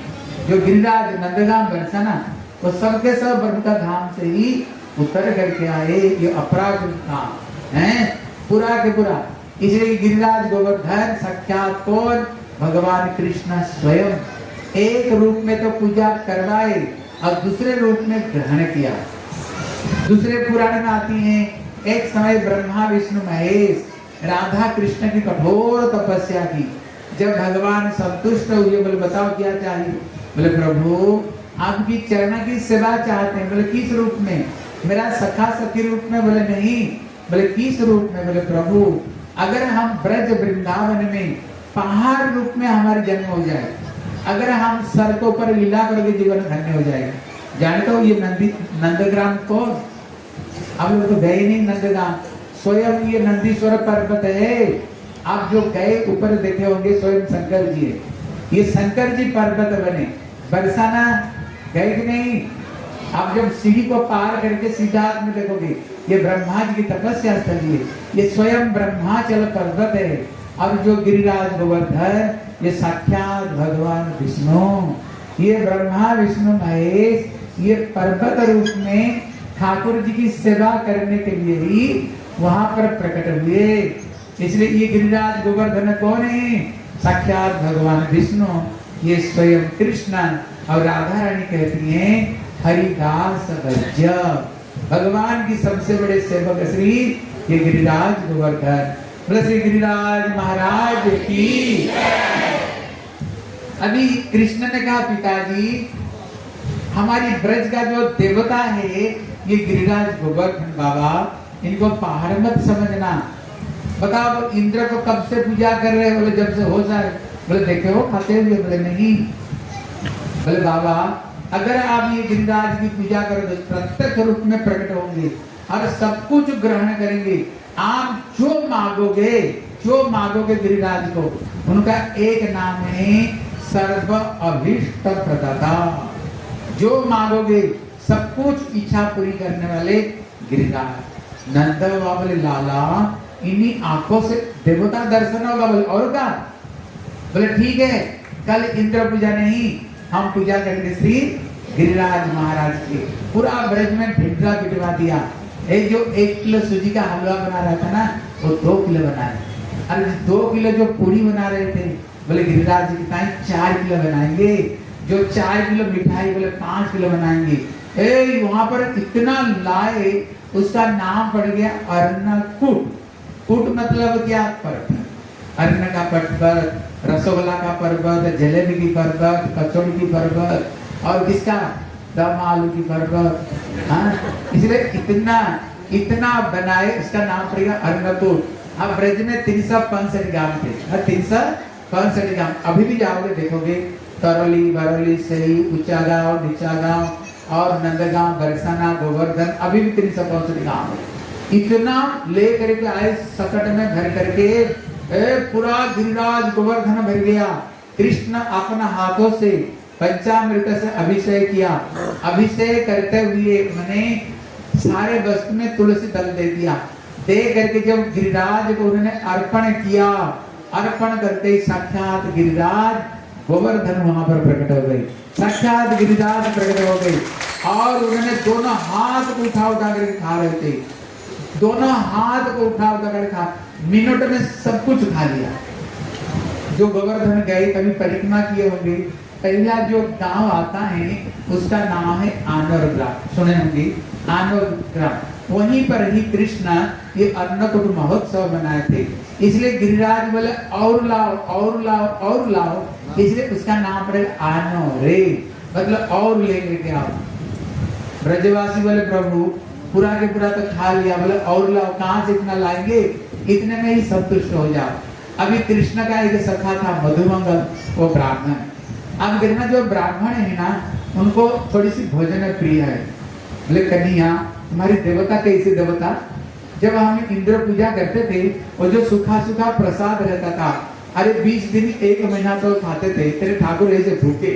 [SPEAKER 1] जो गिरिराज नंदगांव बरसाना, वो सबके सब ब्रह्म का धाम से ही उतर करके आए, ये अपराध धाम है पूरा के पूरा। इसलिए गिरिराज गोवर्धन साक्षात कौन? भगवान कृष्ण स्वयं एक रूप में तो पूजा करवाए और दूसरे रूप में ग्रहण किया। दूसरे पुराण में आती हैं, एक समय ब्रह्मा विष्णु महेश राधा कृष्ण की कठोर तपस्या की। जब भगवान संतुष्ट हुए, बोले बताओ क्या चाहिए? बोले प्रभु आपकी चरण की सेवा चाहते हैं। बोले किस रूप में? मेरा सखा सखी रूप में? बोले नहीं। बोले किस रूप में? बोले प्रभु अगर हम ब्रज वृंदावन में पहाड़ रूप में हमारे जन्म हो जाए, अगर हम सर को ऊपर लीला करके जीवन धन्य हो जाएगा। जानते हो ये नंदग्राम कौन? आप लोग तो गए नहीं नंदग्राम, स्वयं ये नंदीश्वर पर्वत है। आप जो गए ऊपर देखे होंगे, स्वयं शंकर जी है। ये शंकर जी पर्वत बने। बरसाना गए कि नहीं? आप जब सीढ़ी को पार करके सीधा हाथ में देखोगे, ये ब्रह्मा जी की तपस्या स्थल है, ये स्वयं ब्रह्माचल पर्वत है। अब जो गिरिराज गोवर्धन, ये साक्षात भगवान विष्णु, ये ब्रह्मा विष्णु महेश, ये पर्वत रूप में ठाकुर जी की सेवा करने के लिए ही वहां पर प्रकट हुए। इसलिए ये गिरिराज गोवर्धन कौन है? साक्षात भगवान विष्णु, ये स्वयं कृष्ण। और राधा रानी कहती हैं हरिदास भज्य, भगवान की सबसे बड़े सेवक श्री ये गिरिराज गोवर्धन। बोले श्री गिरिराज महाराज की। अभी कृष्ण ने कहा पिताजी हमारी ब्रज का जो देवता है ये गिरिराज गोवर्धन बाबा, इनको पहाड़ मत समझना। बताओ इंद्र को कब से पूजा कर रहे? बोले जब से हो जाए। बोले देखे हो खाते हुए? बोले नहीं। बोले बाबा अगर आप ये गिरिराज की पूजा करोगे प्रत्यक्ष रूप में प्रकट होंगे और सब कुछ ग्रहण करेंगे। आप जो मांगोगे गिरिराज को, उनका एक नाम है सर्व अभीष्ट प्रदाता। जो मांगोगे सब कुछ इच्छा पूरी करने वाले गिरिराज। नंद बाबा बोले लाला इन्हीं आंखों से देवता दर्शन होगा। बोले और क्या? बोले ठीक है, कल इंद्र पूजा नहीं, हम पूजा करेंगे श्री गिरिराज महाराज की। पूरा ब्रज में ढिंडरा पिटवा दिया। एक जो 1 किलो सूजी का हलवा बना रहा था ना, वो 2 किलो बनाए। अरे 2 किलो जो पूरी बना रहे थे, बोले गिरिराज जी कितना 4 किलो बनाएंगे। जो 4 किलो मिठाई, बोले 5 किलो बनाएंगे। वहां पर इतना लाए, उसका नाम पड़ गया अन्नकूट। कूट मतलब क्या? पर्वत। अन्न का पर्वत, रसगुल्ला का पर्वत, जलेबी की पर्वत, कचौड़ी की पर्वत, और किसका? दम आलू की पर्वत। हाँ, इसलिए इतना बनाए, इसका नाम पड़ेगा अन्नकूट। अब ब्रज में 365 गांव थे, 365 गांव। अभी भी जाओगे देखोगे, तरौली, बरौली, सही, ऊंचा गांव, नीचा गांव और नंदगांव, बरसाना, गोवर्धन, अभी भी 365 गांव है। इतना ले करके आए, सकट में भर करके पूरा गिरिराज गोवर्धन भर गया। कृष्ण अपना हाथों से पंचामृत से अभिषेक किया। अभिषेक करते हुए उन्होंने सारे वस्तु में तुलसी दल दे दिया। दे करके जब गिरिराज को उन्होंने अर्पण किया, अर्पण करते ही साक्षात गिरिराज गोवर्धन वहां पर प्रकट हो गए, साक्षात गिरिराज प्रकट हो गए और उन्होंने दोनों हाथ को उठा उठा करके खा रहे थे, दोनों हाथ को उठा उठा कर खा, मिनट में सब कुछ खा लिया। जो गोवर्धन गए, कभी परिक्रमा किए होंगे, पहला जो गांव आता है उसका नाम है आनर ग्राम, सुने होंगे आनर ग्राम। वहीं पर ही कृष्ण ये अन्नकूट महोत्सव बनाए थे, इसलिए गिरिराज बोले और लाओ और लाओ और लाओ, इसलिए उसका नाम पड़े आनो रे, मतलब और ले लेके आओ। ब्रजवासी बोले प्रभु पूरा के पूरा तो खा लिया, बोले और लाओ, कहां से इतना लाएंगे, इतने में ही संतुष्ट हो जाओ। अभी कृष्ण का एक सखा था मधुमंगल, वो ब्राह्मण। अब देखना जो ब्राह्मण है ना, उनको थोड़ी सी भोजन प्रिय है। बोले कन्हैया तुम्हारी देवता कैसी देवता, जब हम इंद्र पूजा करते थे वो जो सूखा सूखा प्रसाद रहता था, अरे 20 दिन 1 महीना तो खाते थे, तेरे ठाकुर ऐसे भूखे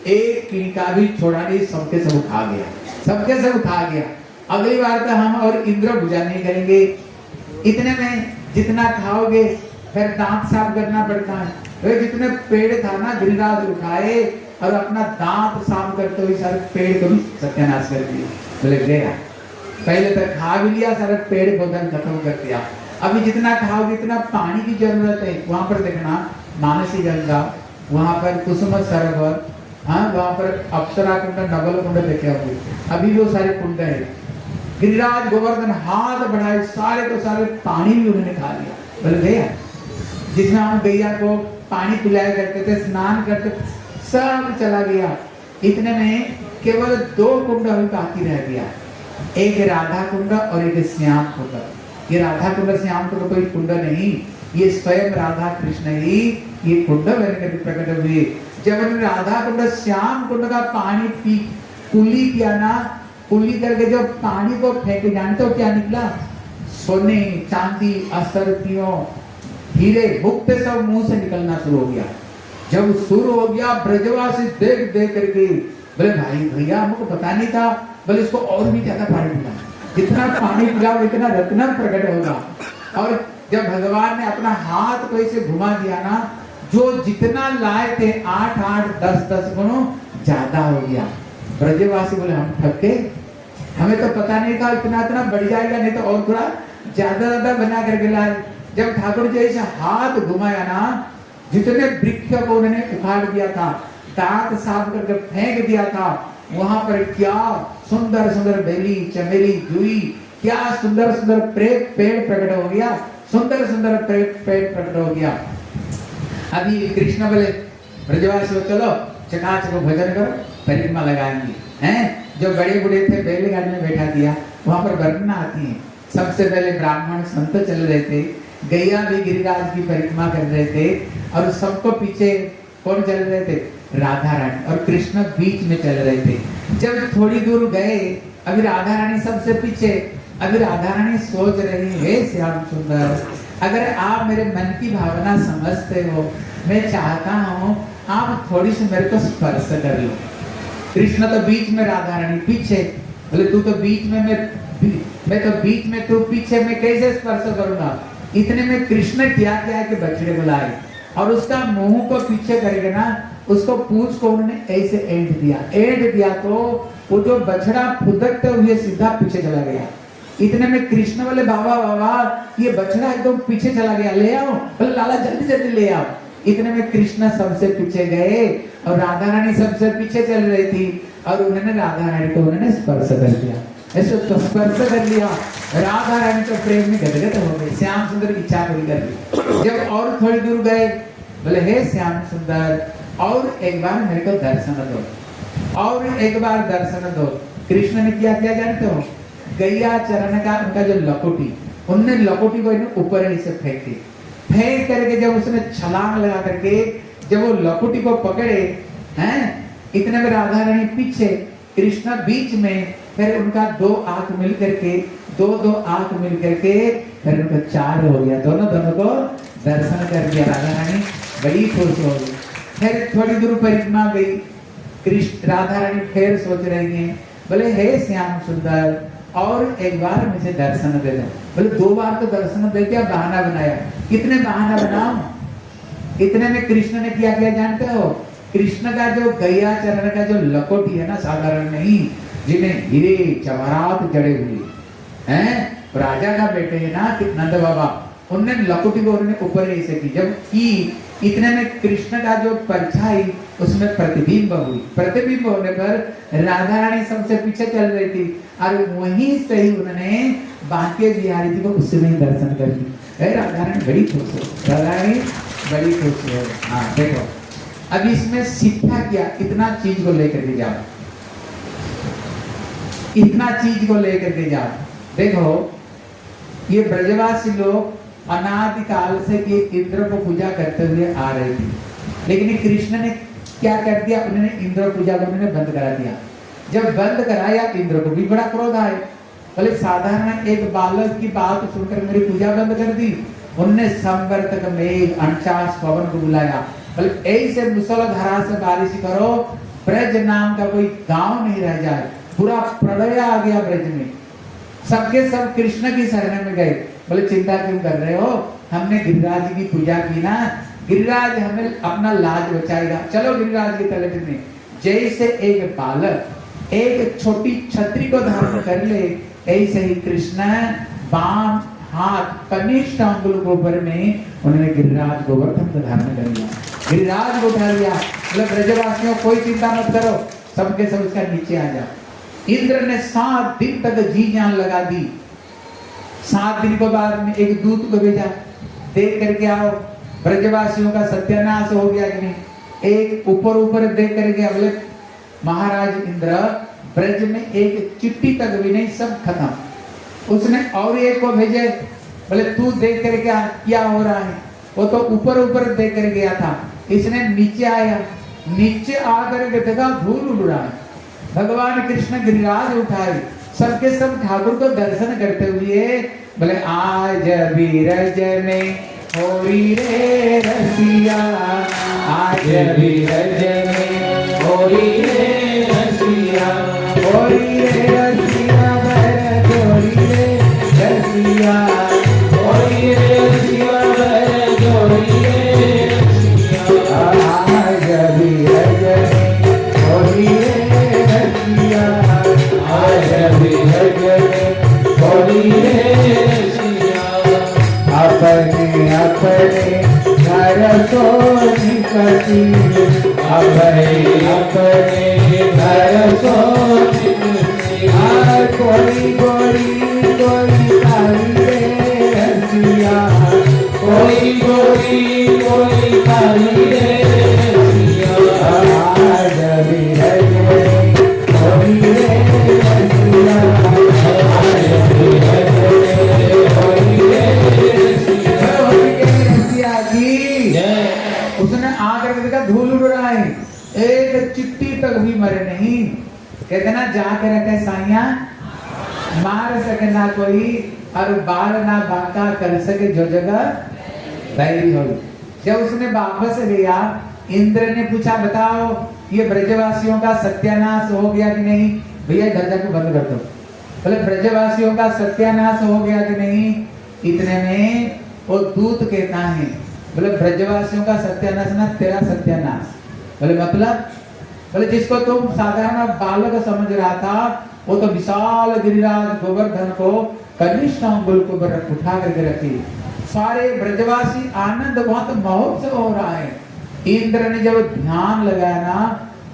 [SPEAKER 1] एक किनका भी छोड़ा नहीं, सबके सब खा गया, सबके सब खा गया। अगली बार तो हम और इंद्र पूजा नहीं करेंगे। इतने में जितना खाओगे फिर दांत साफ करना पड़ता है, वे जितने पेड़ था ना गिरिराज उठाए और अपना दांत साफ करते हुए सारे पेड़ को भी सत्यानाश कर दिया। बोले गया, पहले तो खा भी लिया, सारे पेड़ पौधा खत्म कर दिया। अभी जितना खाओगे इतना पानी की जरूरत है। वहां पर देखना मानसी गंगा, वहां पर कुसुम सरोवर, हाँ वहां पर अप्सरा कुंड, नवल कुंड देखे होंगे, अभी वो सारे कुंड है। गिरिराज गोवर्धन हाथ बढ़ाए, सारे तो सारे पानी भी उन्होंने खा लिया। बोले गया, जिसमें हम गैया को पानी पिलाया करते थे, स्नान करते थे, सब चला गया। इतने में केवल 2 कुंड अभी बाकी रह गया, एक राधा कुंड और एक श्याम कुंड। ये राधा कुंड श्याम कुंड कोई कुंड नहीं, ये स्वयं राधा कृष्ण ही ये कुंड बनकर प्रकट हुए। जब उन्होंने राधा कुंड श्याम कुंड का पानी पी कुली किया ना, कुली करके जब पानी को फेंके, जानते हो क्या निकला? सोने, चांदी, असरतियों, हीरे मुक्ते सब मुंह से निकलना शुरू हो गया। जब शुरू हो गया ब्रजवासी देख देख करके बोले भाई भैया हमको पता नहीं था, बोले इसको और भी ज्यादा पानी पिला, जितना पानी पिलाओ इतना रत्न प्रकट होगा। और जब भगवान ने अपना हाथ को ऐसे घुमा दिया ना, जो जितना लाए थे 8-8, 10-10 गुणों ज्यादा हो गया। ब्रजवासी बोले हम थके, हमें तो पता नहीं था इतना इतना बढ़ जाएगा, नहीं तो और थोड़ा ज्यादा बना करके लाए। जब ठाकुर जी ऐसे हाथ घुमाया ना, जितने वृक्ष को उन्होंने उखाड़ दिया था, दांत साफ करके फेंक दिया था, वहां पर क्या सुंदर सुंदर बेली, चमेली, जुई, क्या सुंदर सुंदर पेड़ प्रकट हो गया, सुंदर सुंदर पेड़ प्रकट हो गया। अभी कृष्ण बोले ब्रजवासी चलो चकाचक भजन करो, परिक्रमा लगाएंगे हैं। जो बड़े बूढ़े थे बैलगाड़ी में बैठा दिया, वहां पर वर्णना आती है। सबसे पहले ब्राह्मण संत चल रहे थे, गैया भी गिरिराज की परिक्रमा कर रहे थे, और सबको पीछे कौन चल रहे थे? राधा रानी, और कृष्ण बीच में चल रहे थे। जब थोड़ी दूर गए, अभी राधा रानी सबसे पीछे, अभी राधा रानी सोच रही है श्याम सुंदर, अगर आप मेरे मन की भावना समझते हो, मैं चाहता हूँ आप थोड़ी सी मेरे को स्पर्श कर लो। कृष्ण तो बीच में, राधा रानी पीछे। बोले तू तो बीच में, मैं तो बीच में, तू पीछे, मैं कैसे स्पर्श करूंगा? इतने में कृष्ण क्या क्या के बछड़े बुलाए और उसका मुंह को पीछे करके ना, उसको पूंछ को उन्होंने ऐसे एंड दिया तो वो जो बछड़ा फुदकते हुए सीधा पीछे चला गया। इतने में कृष्ण बोले बाबा बाबा ये बछड़ा एकदम पीछे चला गया, ले आओ। बोले लाला जल्दी जल्दी ले आओ। इतने में कृष्ण सबसे पीछे गए और राधा रानी सबसे पीछे चल रही थी, और उन्होंने राधा रानी को उन्होंने स्पर्श कर दिया, ऐसे तो स्पर्श कर लिया। राधा रानी तो प्रेम में गदगद हो गई, श्याम सुंदर की इच्छा पूरी कर ली। जब और थोड़ी दूर गए, बोले हे श्याम सुंदर और एक बार मेरे को दर्शन दो, और एक बार दर्शन दो। कृष्ण ने किया क्या जानते हो? गैया चरण का उनका जो लकोटी, उनने लकोटी को ऊपर ऐसे फेंक दी। फेंक करके जब उसने छलांग लगा करके जब वो लकोटी को पकड़े हैं, इतने में राधा रानी पीछे, कृष्ण बीच में, फिर उनका 2 आंख मिल करके, 2 आंख मिल करके फिर उनका 4 हो गया। दोनों को दर्शन कर दिया। राधा रानी बड़ी खुश हो गई। फिर थोड़ी दूर परिक्रमा गई, कृष्ण राधा रानी फिर सोच रही हैं, बोले हे श्याम सुंदर और एक बार मुझे दर्शन दे दो। बोले 2 बार तो दर्शन दे दिया, बहाना बनाया। कितने बहाना बनाओ। इतने में कृष्ण ने क्या किया जानते हो? कृष्ण का जो गैया चरण का जो लकोटी है ना, साधारण नहीं, जिन्हें हीरे जवाहरात जड़े हुए हैं, राजा का बेटे है ना नंद बाबा, उनने लकोटी को उन्होंने ऊपर ऐसे की, जब की इतने में कृष्ण का जो परछाई उसमें प्रतिबिंब हुई। प्रतिबिंब होने पर राधा रानी सबसे पीछे चल रही थी और वहीं से ही उन्होंने बांके बिहारी जी को उससे नहीं दर्शन कर दी। राधा रानी बड़ी खुश हो, राधा रानी बड़ी खुश हो। हाँ देखो, अब इसमें शिक्षा क्या, इतना चीज को लेकर के जाओ, इतना चीज को लेकर के जाओ। देखो ये ब्रजवासी लोग अनादि काल से ये इंद्र को पूजा करते हुए आ रहे थे, लेकिन कृष्ण ने क्या कर दिया, उन्होंने इंद्र पूजा को उन्होंने बंद करा दिया। जब बंद कराया इंद्र को भी बड़ा क्रोध आया। बोले साधारण एक बालक की बात सुनकर मेरी पूजा बंद कर दी। उनने संवर्तक में 49 पवन को बुलाया। बोले ऐसे मुसलधारा से बारिश करो, ब्रज नाम का कोई गांव नहीं रह जाए। पूरा प्रलय आ गया ब्रज में, सबके सब कृष्ण की शरण में गए। बोले चिंता क्यों कर रहे हो, हमने गिरिराज की पूजा की ना, गिरिराज हमें अपना लाज बचाएगा। चलो गिरिराज के तलट में। जैसे एक बालक एक छोटी छतरी को धारण कर ले, ऐसे ही कृष्ण बाम हाथ कनिष्ठ अंगुल गोबर में उन्होंने गिरिराज गोवर्धन को धारण कर लिया, गिरिराज को उठा लिया। बोले ब्रजवासियों कोई चिंता मत करो, सबके सब उसका नीचे आ जाओ। इंद्र ने 7 दिन तक जी जान लगा दी। 7 दिन के बाद में एक दूत को भेजा, देख करके आओ ब्रजवासियों का सत्यानाश हो गया कि नहीं। एक ऊपर देख करके बोले महाराज इंद्र, ब्रज में एक चिट्ठी तक भी नहीं, सब खत्म। उसने और एक को भेजे, बोले तू देख करके क्या हो रहा है। वो तो ऊपर देख कर गया था, इसने नीचे आया, नीचे आकर के देखा धूल उड़ रहा है। भगवान कृष्ण गिरिराज उठाए, सबके सब ठाकुर को दर्शन करते हुए बोले आज बीरज में होरी रे रसिया, आज बीरज में होरी रे रसिया, होरी रे रसिया बर जोरी रे रसिया, होरी रे रसिया बर जोरी रे रसिया, आज बीरज में होरी रे रसिया, आज बीरज में होरी रे रसिया। अपने अपने घर को निकटी, अपने अपने घर को निकटी, कोई गोरी कोई काली रे रसिया, कोई गोरी कोई काली रे रसिया, आज बीरज में होरी रे रसिया, आज बीरज में होरी रे रसिया की। उसने आकर के देखा धूल उड़ रहा है, एक चिट्ठी तक भी मरे नहीं। कहते ना जाकर रखे साइया मार सके ना कोई, और बाल ना बांका कर सके जो जगह बैरी हो। जब उसने वापस गया, इंद्र ने पूछा बताओ ये ब्रजवासियों का सत्यानाश हो गया कि नहीं। भैया दरजा को बंद कर दो। बोले ब्रजवासियों का सत्यानाश हो गया कि नहीं। इतने में वो दूत कहता है, बोले ब्रजवासियों का सत्यानाश ना तेरा सत्यानाश। बोले मतलब, बोले जिसको तुम साधारण बालक समझ रहा था, वो तो विशाल गिरिराज गोवर्धन को कनिष्ठ अंगुल को उठा करके रखी। सारे ब्रजवासी आनंद, वहां तो महोत्सव हो रहा है। इंद्र ने जब ध्यान लगाया ना,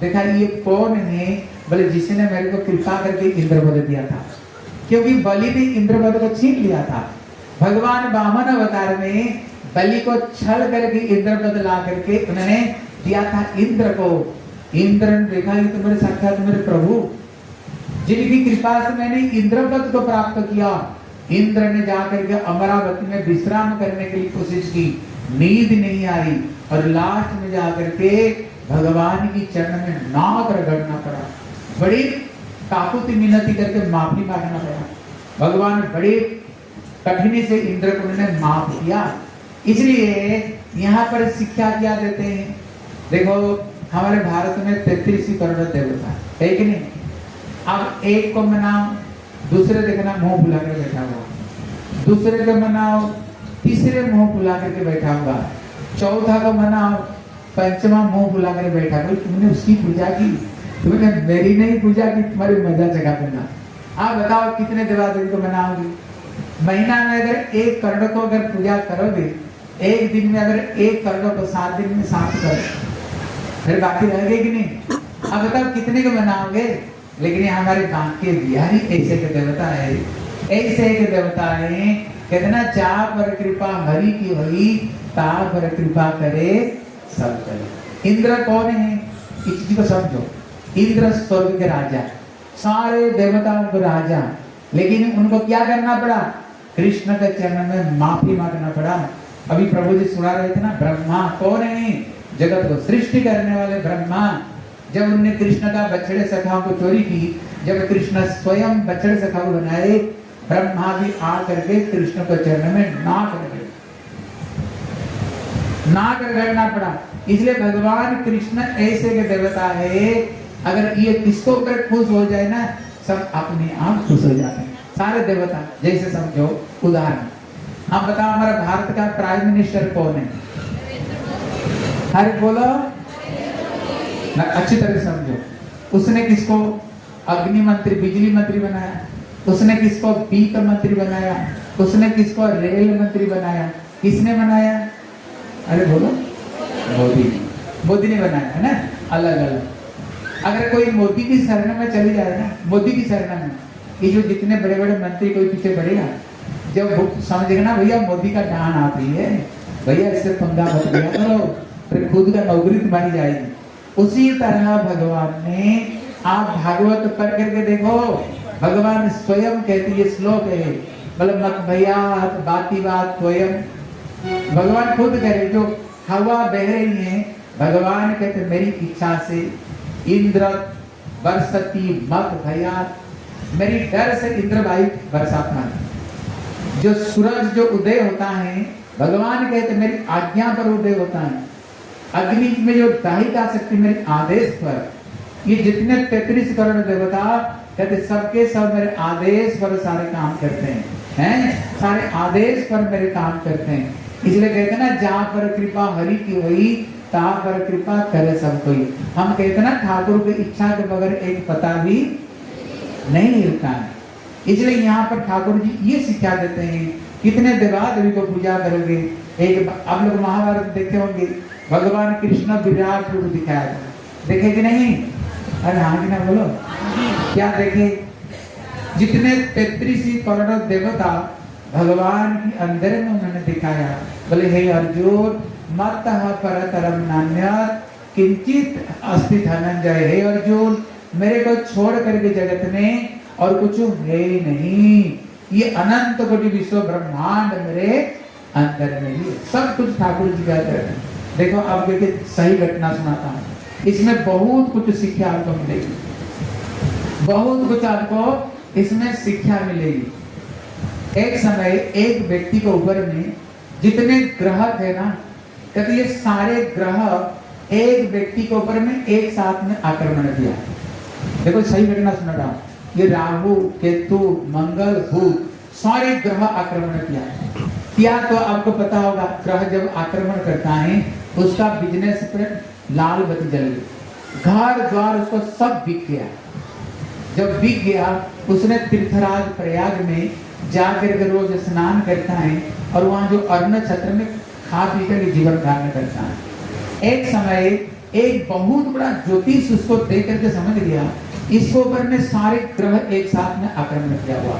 [SPEAKER 1] देखा ये कौन है। बोले जिसने मेरे को कृपा करके इंद्रपद दिया था, क्योंकि बलि ने इंद्रपद को छीन लिया था। भगवान वामन अवतार में बलि को छल करके इंद्रपद ला करके उन्होंने दिया था इंद्र को। इंद्र ने देखा ये तो मेरे साक्षात मेरे प्रभु, जिनकी कृपा से मैंने इंद्रपद को प्राप्त किया। इंद्र ने जाकर के अमरावती में विश्राम करने के लिए कोशिश की, नींद नहीं आई, और लास्ट में जाकर के भगवान की चरण में नाक रगड़ना पड़ा। बड़ी काकुति मिनती करके माफी मांगना पड़ा। भगवान बड़े कठिनी से इंद्र को उन्होंने माफ किया। इसलिए यहाँ पर शिक्षा क्या देते हैं। देखो हमारे भारत में 33 करोड़ देवता है कि नहीं। अब एक को मनाओ, दूसरे देखना मुंह फुला कर बैठा हुआ, दूसरे को मनाओ तीसरे मुंह फुला करके बैठा हुआ, चौथा को मनाओ पंचमा मुंह फुला कर बैठा। बोले तुमने उसकी पूजा की, तुमने मेरी नहीं पूजा की, तुम्हारी मजा जगा दूंगा। आप बताओ कितने देवादेवी को मनाओगे? महीना में अगर 1 करोड़ को अगर पूजा करोगे, एक दिन में अगर 1 करोड़ को 7 दिन में 7 करोड़, फिर बाकी रहेंगे कि नहीं? अब बताओ कितने को मनाओगे? लेकिन ये हमारे बांके बिहारी ऐसे के देवता है, ऐसे के देवता है। कहना जा पर कृपा हरि की हुई, ता पर कृपा करे सब करे। इंद्र कौन है? इस चीज को समझो। इंद्र स्वर्ग के राजा, सारे देवताओं को राजा, लेकिन उनको क्या करना पड़ा? कृष्ण के चरण में माफी मांगना पड़ा। अभी प्रभु जी सुना रहे थे ना, ब्रह्मा कौन है? जगत को सृष्टि करने वाले ब्रह्मा। जब उनने कृष्ण का बछड़े सखाओं को चोरी की, जब कृष्ण स्वयं बछड़े सखा को बनाए, ब्रह्मा भी आ करके कृष्ण के चरण में नाक रगड़ना पड़ा। इसलिए भगवान कृष्ण ऐसे के देवता है, अगर ये किसको ऊपर खुश हो जाए ना, सब अपने आप खुश हो जाते हैं सारे देवता। जैसे समझो उदाहरण, आप बताओ हमारा भारत का प्राइम मिनिस्टर कौन है? अरे बोलो ना, अच्छी तरह समझो। उसने किसको अग्नि मंत्री, बिजली मंत्री बनाया? उसने किसको वित्त मंत्री बनाया? उसने किसको रेल मंत्री बनाया? किसने बनाया? अरे बोलो, मोदी ने बनाया है ना, अलग अलग। अगर कोई मोदी की शरण में चली जाए ना, मोदी की शरण में, ये जो जितने बड़े बड़े मंत्री कोई पीछे बढ़ेगा, जब समझेगा ना भैया मोदी का डान आ रही है, भैया इससे पंगा मत लिया करो, फिर खुद का नौकरी तुम्हारी जाएगी। उसी तरह भगवान ने, आप भागवत पढ़ करके देखो, भगवान स्वयं कहती है, श्लोक है, बोले मत भैया बाती बात स्वयं, भगवान खुद कह रहे, जो हवा बह रही है, भगवान कहते मेरी इच्छा से इंद्र बरसती मत भैया, मेरी डर से इंद्र वायु बरसाता है। जो सूरज जो उदय होता है, भगवान कहते मेरी आज्ञा पर उदय होता है। अग्नि में जो दाहिका शक्ति मेरे आदेश पर, ये जितने 33 करोड़ देवता कहते सबके सब मेरे आदेश पर सारे काम करते हैं, सारे आदेश पर मेरे काम करते हैं। इसलिए कहते ना, जहाँ पर कृपा हरि की हुई, तहाँ पर कृपा करे सब कोई। हम कहते ना, ठाकुर की इच्छा के बगैर एक पता भी नहीं हिलता है। इसलिए यहाँ पर ठाकुर जी ये शिक्षा देते हैं, कितने देवादेवी को पूजा करोगे। एक आप लोग महाभारत देखे होंगे, भगवान कृष्ण विराट रूप दिखाया था, देखे कि नहीं? अरे हाँ कि ना बोलो, क्या देखे? जितने 33 करोड़ देवता भगवान के अंदर में उन्होंने दिखाया। बोले हे अर्जुन, मत परतरम नान्य किंचित अस्ति धनंजय। हे अर्जुन, मेरे को छोड़ करके जगत में और कुछ है नहीं, ये अनंत कोटि विश्व ब्रह्मांड मेरे अंदर में ही सब कुछ ठाकुर जी कहते हैं। देखो अब देखिए, सही घटना सुनाता हूँ, इसमें बहुत कुछ शिक्षा आपको मिलेगी, बहुत कुछ आपको इसमें शिक्षा मिलेगी। एक समय एक व्यक्ति को ऊपर में जितने ग्रह थे ना, कहते ये सारे ग्रह एक व्यक्ति के ऊपर में एक साथ में आक्रमण किया। देखो सही घटना सुना रहा हूं, ये राहु केतु मंगल बुध सारे ग्रह आक्रमण किया। तो आपको पता होगा, ग्रह जब आक्रमण करता है उसका बिजनेस पर लाल बत्ती जल गई, घर द्वार उसको सब बिक गया। जब बिक गया, उसने तीर्थराज प्रयाग में जाकर के रोज स्नान करता है और वहां जो अर्ण छत्र में खा पी कर जीवन धारण करता है। एक समय एक बहुत बड़ा ज्योतिष उसको देख करके समझ गया, इसको ऊपर में सारे ग्रह एक साथ में आक्रमण किया हुआ।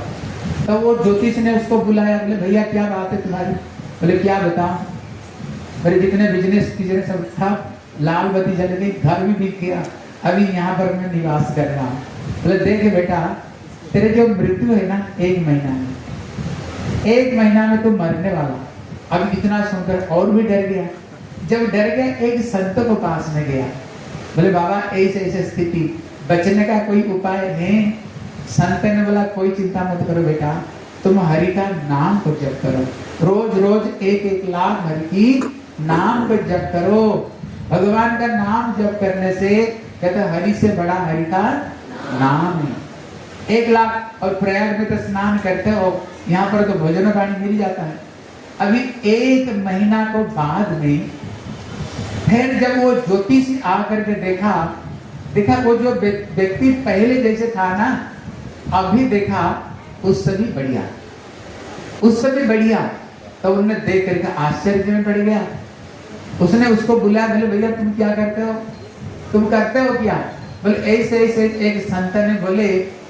[SPEAKER 1] तो वो ज्योतिष ने उसको बुलाया, बोले भैया क्या बात है तुम्हारी? बोले क्या बताऊं, मेरे जितने बिजनेस कीजिए सब था, लाल बत्ती जल गई, घर भी बिक गया, अभी यहाँ पर मैं निवास कर रहा हूँ। बोले देख बेटा, तेरे जो मृत्यु है ना 1 महीना में, 1 महीना में तू मरने वाला। अब इतना सुनकर और भी डर गया। जब डर गया, एक संत को पास में गया, बोले बाबा ऐसे ऐसे स्थिति, बचने का कोई उपाय है? संत ने बोला कोई चिंता मत करो बेटा, तुम हरि का नाम को जप करो, रोज रोज 1-1 लाख हरि की नाम को जप करो। भगवान का नाम जप करने से कहते हरि से बड़ा हरि का नाम है। 1,00,000 और प्रयाग में तो स्नान करते हो, यहाँ पर तो भोजन पानी मिल जाता है। अभी 1 महीना को बाद में फिर जब वो ज्योतिष आकर के देखा वो जो व्यक्ति पहले जैसे था ना, अभी देखा उससे भी बढ़िया। तो उन्होंने देख करके आश्चर्य में पड़ गया। उसने उसको बुलाया, बोले भैया तुम क्या करते हो, तुम करते हो क्या? बोले ऐसे एक संत ने बोले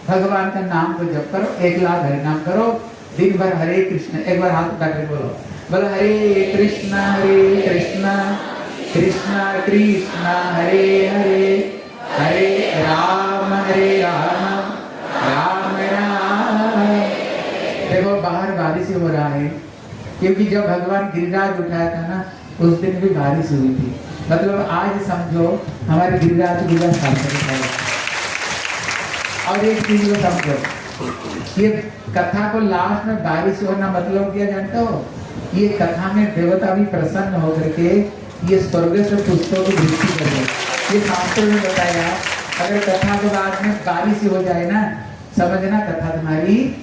[SPEAKER 1] भगवान का नाम को जप करो, 1,00,000 हरि नाम करो, दिन भर हरे कृष्ण, एक बार हाथ उठा कर बोलो, बोलो हरे कृष्ण कृष्ण कृष्ण हरे हरे, हरे राम राम राम। देखो बाहर बारिश हो रहा है, क्योंकि जब भगवान गिरिराज उठाया था ना, उस दिन भी बारिश हुई थी। मतलब आज समझो हमारे गिरिराज पूजा सार्थक है। और एक चीज को समझो, ये कथा को लास्ट में बारिश होना मतलब क्या जानते हो? ये कथा में देवता भी प्रसन्न होकर के ये स्वर्ग से पुष्पों की वृष्टि करे। ये शास्त्र में बताया, अगर कथा के बाद में बारिश हो जाए ना, समझना कथा तुम्हारी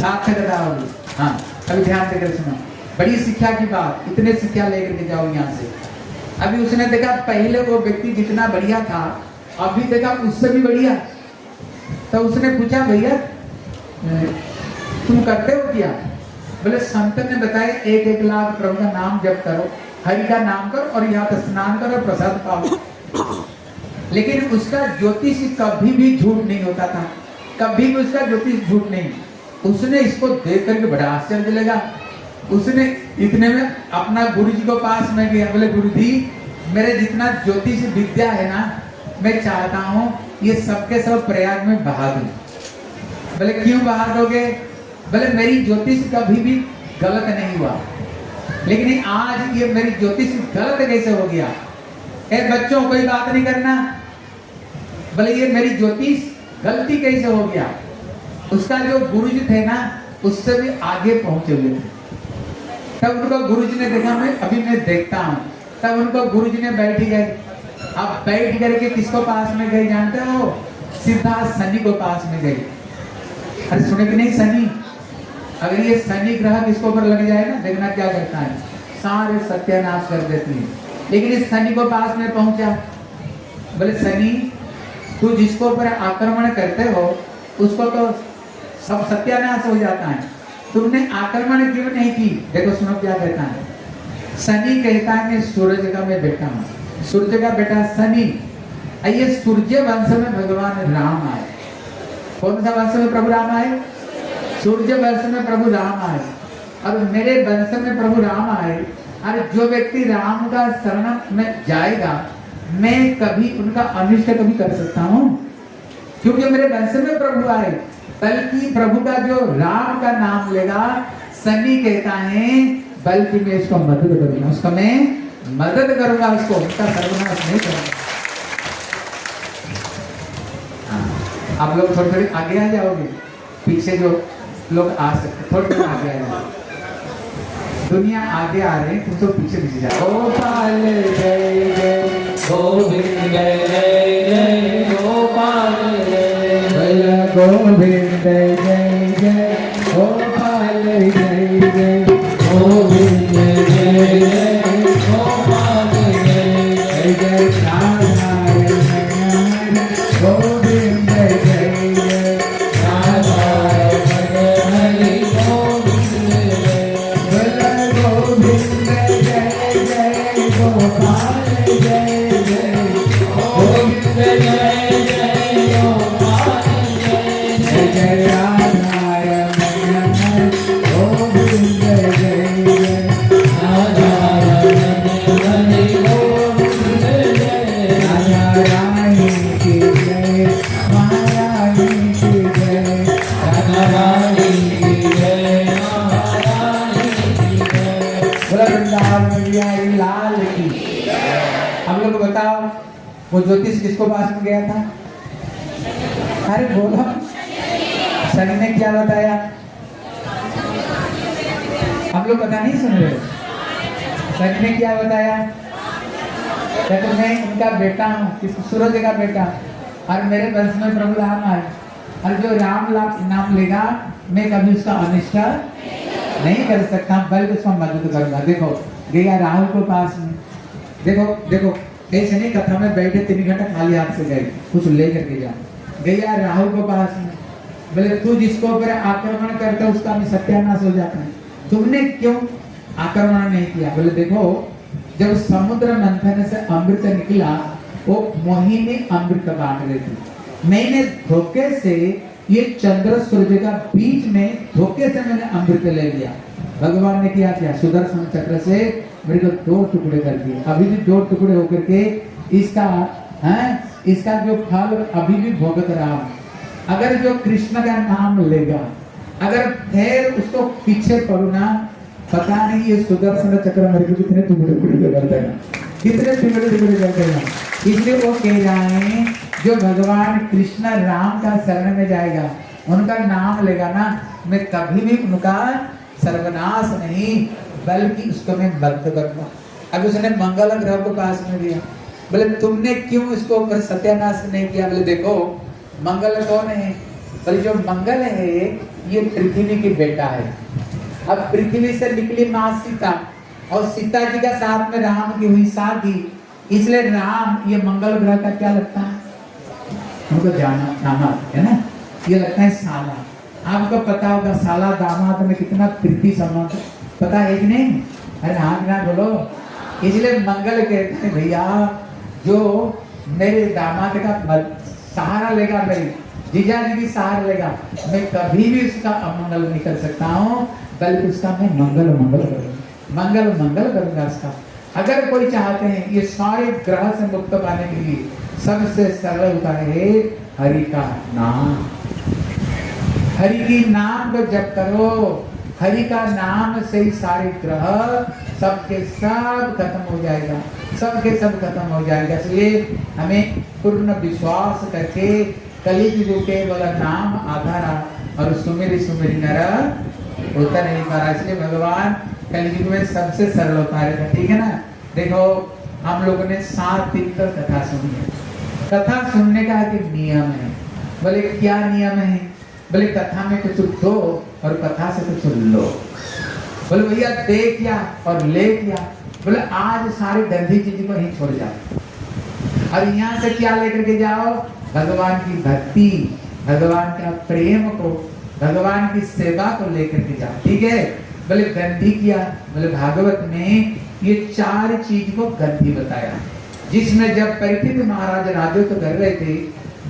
[SPEAKER 1] सार्थकता होगी। हाँ, अभी ध्यान देकर सुनो, बड़ी शिक्षा की बात, इतने शिक्षा लेकर के जाओ यहाँ से। अभी उसने देखा पहले वो व्यक्ति जितना बढ़िया था, अभी देखा उससे भी बढ़िया। तो उसने पूछा भैया तुम करते हो क्या? बोले संत ने बताया 1,00,000 प्रभु का नाम जप करो, हरि का नाम करो और यहाँ पर स्नान करो, प्रसाद पाओ। लेकिन उसका ज्योतिष कभी भी झूठ नहीं होता था, कभी भी उसका ज्योतिष झूठ नहीं। उसने इसको देख करके बड़ा आश्चर्य लगा। उसने इतने में अपना गुरु जी को पास में गया, बोले गुरु जी मेरे जितना ज्योतिष विद्या है ना, मैं चाहता हूँ ये सबके सब प्रयाग में बहा दूं। बोले क्यों बहा दोगे? बोले मेरी ज्योतिष कभी भी गलत नहीं हुआ, लेकिन आज ये मेरी ज्योतिष गलत कैसे हो गया? ए बच्चों कोई बात नहीं करना। बोले ये मेरी ज्योतिष गलती कैसे हो गया? उसका जो गुरुजी थे ना, उससे भी आगे पहुंचे हुए थे। तब उनको गुरुजी ने देखा, मैं देखता हूँ। तब उनको गुरुजी ने बैठ गए। अब बैठ करके किसको पास में गए जानते हो? सीधा शनि को पास में गए। अरे सुने कि नहीं, शनि, अगर ये शनि ग्रह किसको ऊपर लग जाए ना, देखना क्या करता है, सारे सत्यानाश कर देती है। लेकिन इस शनि को पास में पहुंचा। बोले शनि तू जिसको ऊपर आक्रमण करते हो उसको तो सब सत्यानाश हो जाता है, तुमने आक्रमण क्यों नहीं की? देखो सुनो क्या कहता है। शनि कहता है मैं सूरज का मैं बेटा हूँ, सूर्य का बेटा शनि। ये सूर्य वंश में भगवान राम आए। कौन सा वंश में प्रभु राम आए? सूर्य वंश में प्रभु राम आए। और मेरे वंश में प्रभु राम आए। और जो व्यक्ति राम का शरण में जाएगा, मैं कभी उनका अनिष्ट कभी कर सकता हूँ, क्योंकि मेरे वंश में प्रभु आए। बल्कि प्रभु का जो राम का नाम लेगा, शनि कहता है बल्कि मैं इसको मदद करूंगा, उसका मैं मदद करूंगा, उसको उनका सर्वनाश नहीं करूंगा। आप लोग थोड़ी थोड़ी आगे आ जाओगे, पीछे जो लोग आ सकते थोड़ी थोड़ी आगे आ जाओगे। दुनिया आगे आ रही, तुम तो पीछे पीछे जाओ। गोपाल जय जय
[SPEAKER 2] गोविंद जय जय गोपाल जय
[SPEAKER 1] गोविंद जय जय गोपाल जय जय
[SPEAKER 2] गोविंद जय जय गोपाल जय
[SPEAKER 1] जय नारायण गोविंद जय जय
[SPEAKER 2] नारायण हरि गोविंद जय
[SPEAKER 1] गोविंद जय जय गोपाल जय जय
[SPEAKER 2] गोविंद जय जय गोपाल जय
[SPEAKER 1] जय नारायण गोविंद जय जय
[SPEAKER 2] नारायण हरि गोविंद जय
[SPEAKER 1] नारायण की जय नारायण की जय
[SPEAKER 2] नारायण की जय नारायण की जय
[SPEAKER 1] बोला वृंदावन बिहारी लाल की। हम लोग बताओ वो ज्योतिष किसको पास में गया था? अरे बोलो, शनि ने क्या बताया? हम लोग पता नहीं सुन रहे। शनि ने क्या बताया? कहते मैं उनका बेटा हूँ, किस सूरज का बेटा, और मेरे वंश में प्रभु राम आए। और जो राम नाम लेगा मैं कभी उसका अनिष्ट नहीं कर सकता, बल्कि उसका मदद करूंगा। देखो गया राहुल के पास में, देखो देखो ऐसे नहीं कथा में बैठे 3 घंटा खाली हाथ से गए, कुछ लेकर के जा। गया राहुल के पास में, बोले तू जिसको ऊपर आक्रमण करता है उसका भी सत्यानाश हो जाता है, तुमने क्यों आक्रमण नहीं किया? बोले देखो जब समुद्र मंथन से अमृत निकला वो मोहिनी अमृत बांट रही थी, मैंने धोखे से ये चंद्र सूर्य का बीच में धोखे से मैंने अमृत ले लिया। भगवान ने क्या किया? सुदर्शन चक्र से मेरे को 2 टुकड़े कर दिए, अभी भी 2 टुकड़े होकर के इसका इसका जो फल अभी भी भोगत रहा हूं। अगर जो कृष्ण का नाम लेगा, अगर फिर उसको पीछे पड़ू ना, पता नहीं ये सुदर्शन चक्र मेरे को कितने टुकड़े टुकड़े कर देगा, कितने टुकड़े टुकड़े कर देगा। इसलिए वो कह रहा है जो भगवान कृष्ण राम का शरण में जाएगा, उनका नाम लेगा ना, मैं कभी भी उनका सर्वनाश नहीं बल्कि उसको मैं बंद करूंगा। अब उसने मंगल ग्रह को पास में दिया, बोले तुमने क्यों इसको ऊपर सत्यानाश नहीं किया? बोले देखो मंगल कौन है? बोले जो मंगल है ये पृथ्वी की बेटा है। अब पृथ्वी से निकली माँ सीता और सीता जी का साथ में राम की हुई शादी, इसलिए राम ये मंगल ग्रह का क्या लगता है? उनको जाना दामाद है ना, ये लगता है साला। आपको पता होगा साला दामाद में कितना प्रीति संबंध पता है कि नहीं? अरे हाँ ना बोलो। इसलिए मंगल कहते हैं भैया जो मेरे दामाद का सहारा लेगा, मेरी जीजा जी की सहारा लेगा, मैं कभी भी उसका अमंगल नहीं कर सकता हूँ, बल्कि उसका मैं मंगल करूंगा, मंगल करूंगा उसका। अगर कोई चाहते हैं ये सारे ग्रह से मुक्त पाने के लिए सबसे सरल उपाय है हरि का नाम। हरि की नाम को जप करो, हरि का नाम से ही सारे ग्रह सबके सब खत्म हो जाएगा, सबके सब खत्म हो जाएगा। इसलिए हमें पूर्ण विश्वास करके कलियुग के वाला नाम आधार और सुमेरी सुमेरी नर होता नहीं पा रहा, इसलिए भगवान कलियुग में सबसे सरल उपाय रखा। ठीक है ना? देखो हम लोगों ने 7 दिन तक कथा सुनी है। कथा सुनने का एक नियम है। बोले क्या नियम है? बोले कथा में कुछ दो और कथा से कुछ लो। बोले भैया दे क्या और ले क्या? बोले आज सारी गंदी चीज को ही छोड़ जाओ और यहाँ से क्या लेकर के जाओ? भगवान की भक्ति, भगवान का प्रेम को, भगवान की सेवा को लेकर के जाओ। ठीक है? बोले गंदी किया? बोले भागवत में ये 4 चीज को गंदी बताया, जिसमें जब परीक्षित महाराज राजत्व कर रहे थे,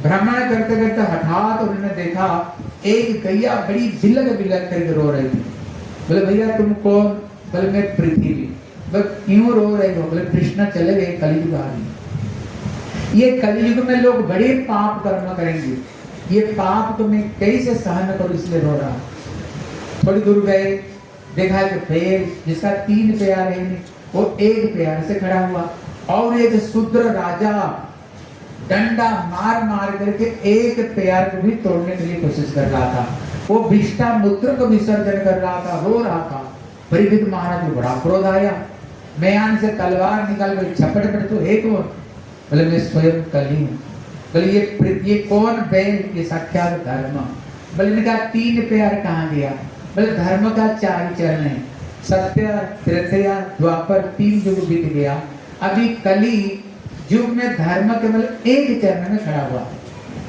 [SPEAKER 1] भ्रमण करते करते हठात उन्होंने देखा एक गैया बड़ी बिलक बिलक करके रो रही थी। बोले भैया तुम कौन? बोले मैं पृथ्वी। बोले क्यों रो रहे हो? बोले कृष्ण चले गए, कलयुग आ गई। ये कलयुग में लोग बड़े पाप कर्म करेंगे, ये पाप को मैं कैसे सहन करूं, इसलिए रो रहा। थोड़ी दूर गए, देखा एक पैर जिसका 3 पैर है, वो 1 पैर से खड़ा हुआ और एक शूद्र राजा डंडा मार मार करके 1 पैर को भी तोड़ने के लिए कोशिश कर रहा था। वो विष्टा मूत्र को विसर्जन कर रहा था, रो रहा था। परीक्षित महाराज को बड़ा क्रोध आया, म्यान से तलवार निकाल कर झपट पट तो एक वो। बोले मैं स्वयं कली हूँ। बोले ये कौन बैल? ये साक्षात धर्म। बोले इनका 3 पैर कहाँ गया? बोले धर्म का 4 चरण है, सत्य त्रेता द्वापर 3 युग बीत गया, अभी कली युग में धर्म केवल 1 चरण में खड़ा हुआ।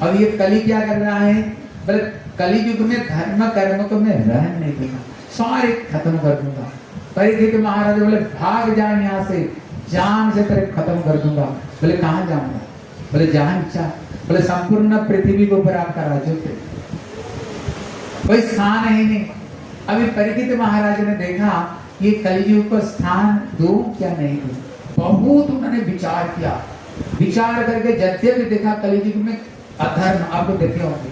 [SPEAKER 1] अब ये कली क्या कर रहा है? बोले कली युग में धर्म कर्म को मैं रहन नहीं दूंगा, सारे खत्म कर दूंगा। परीक्षित महाराज बोले भाग जा यहाँ से, जान से तेरे खत्म कर दूंगा। बोले कहाँ जाऊंगा? बोले जहां इच्छा। बोले संपूर्ण पृथ्वी के ऊपर आपका राजत्व, कोई स्थान है नहीं। अभी परीक्षित महाराज ने देखा ये कलयुग को स्थान दूं क्या नहीं दूं, बहुत उन्होंने विचार किया। विचार करके यद्यपि देखा कलयुग में अधर्म, आपको देखे होंगे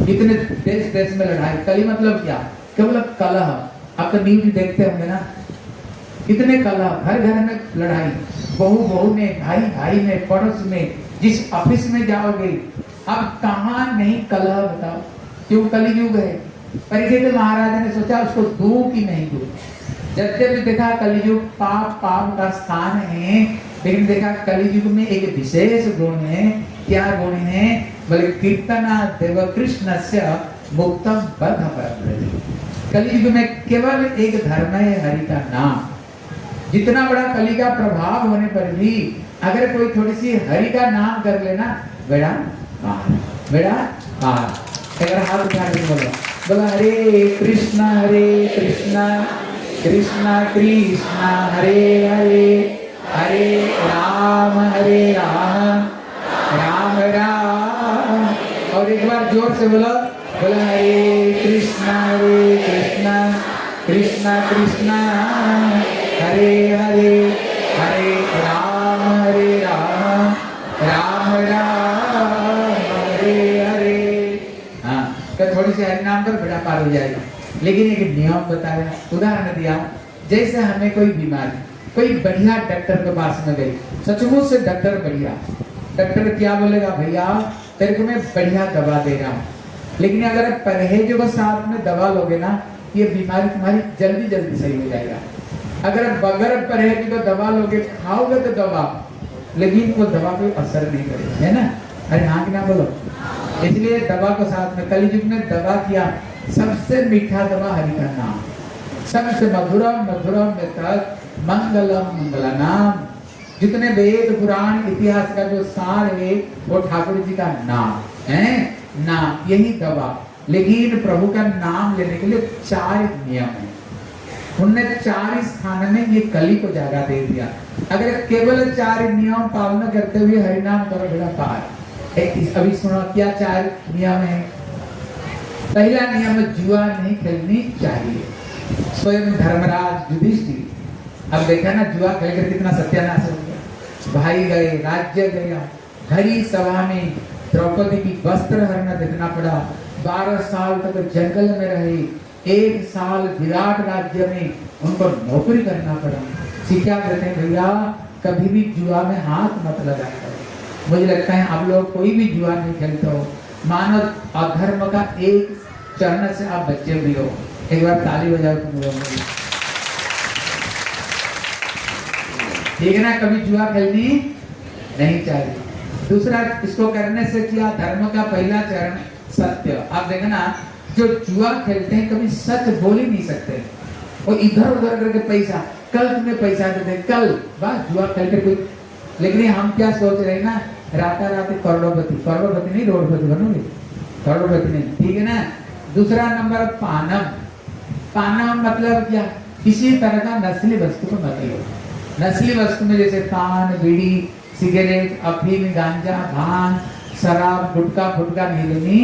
[SPEAKER 1] इतने देश देश में लड़ाई। कली मतलब क्या? केवल कलह। आप तो न्यूज देखते होंगे ना, इतने कलह, घर घर में लड़ाई, बहू बहू में, भाई भाई में, पड़ोस में, जिस ऑफिस में जाओगे अब कहाँ नहीं कलह बताओ? क्यों? कलयुग है। परीक्षित महाराज ने सोचा उसको दूं कि नहीं दूं। यद्यपि देखा कलयुग पाप का स्थान है, लेकिन देखा कलयुग में एक विशेष गुण है। क्या गुण है? बोले कीर्तना देव कृष्ण से मुक्तम बद्ध परम। कलयुग में केवल एक धर्म है, हरि का नाम। जितना बड़ा कली का प्रभाव होने पर भी अगर कोई थोड़ी सी हरि का नाम कर लेना, बेड़ा पार, बेड़ा पार। अगर हाथ उठा के बोलो, बोला हरे कृष्णा कृष्णा कृष्णा हरे हरे, हरे राम राम राम। और एक बार जोर से बोलो, बोला हरे कृष्णा कृष्णा कृष्णा हरे हरे, हरे राम राम राम हरे हरे। हाँ, तो थोड़ी सी हरि नाम पर बेड़ा पार हो जाएगा। लेकिन एक नियम बताया, उदाहरण दिया, जैसे हमें कोई बीमारी, कोई बढ़िया डॉक्टर के पास में गई, सचमुच से डॉक्टर बढ़िया, डॉक्टर क्या बोलेगा, भैया तेरे को मैं बढ़िया दवा दे रहा हूँ, लेकिन अगर परहेज को साथ में दवा लोगे ना, ये बीमारी तुम्हारी जल्दी जल्दी सही हो जाएगा। अगर बगैर परहेज को दवा लोगे, खाओगे तो दवा, लेकिन वो दवा कोई असर नहीं करेगी, है ना? अरे हाँ कि ना बोलो। इसलिए दवा को साथ में, कलयुग में दवा किया, सबसे मीठा दवा हरि का नाम, सबसे मधुरम मधुरम में तक मंगलम मंगला नाम। जितने वेद पुराण इतिहास का जो सार है वो ठाकुर जी का नाम है, नाम यही दवा। लेकिन प्रभु का नाम लेने के लिए 4 नियम है, उनने 4 स्थान में ये कली को जगह दे दिया। अगर केवल 4 नियम पालन करते हुए हरिनाम करो, बेड़ा पार। अभी सुनो क्या 4 नियम है। पहला नियम, जुआ नहीं खेलनी चाहिए। स्वयं धर्मराज युधिष्ठिर, अब देखा ना जुआ खेलकर कितना सत्यानाश हो गया, भाई गए, राज्य गया, हरी सभा में द्रौपदी की वस्त्र हरण देखना पड़ा, 12 साल तक जंगल में रहे, 1 साल विराट राज्य में उनको नौकरी करना पड़ा। शिक्षा देते हैं भैया कभी भी जुआ में हाथ मत लगाया करो। मुझे लगता है आप लोग कोई भी जुआ नहीं खेलते हो, मानव अधर्म का एक चरण से आप बच्चे भी हो। एक बार ताली बजाओ तुम लोग, ठीक है ना? कभी जुआ खेलनी नहीं चाहिए। दूसरा, इसको करने से क्या, धर्म का पहला चरण सत्य। आप देखना जो जुआ खेलते हैं कभी सच बोल ही नहीं सकते, वो इधर उधर करके पैसा, कल तुम्हें पैसा देते, कल बस जुआ खेल के कोई। लेकिन हम क्या सोच रहे हैं ना, राता करोड़पति, करोड़पति नहीं रोडपति बनोगे, करोड़पति नहीं, ठीक है ना? दूसरा नंबर पानम। पानम मतलब क्या, किसी तरह का नस्ली वस्तु को मत लो। नस्ली वस्तु में जैसे पान, बीड़ी, सिगरेट, अफीम, गांजा, भांग, शराब, गुटखा फुटका नहीं लेनी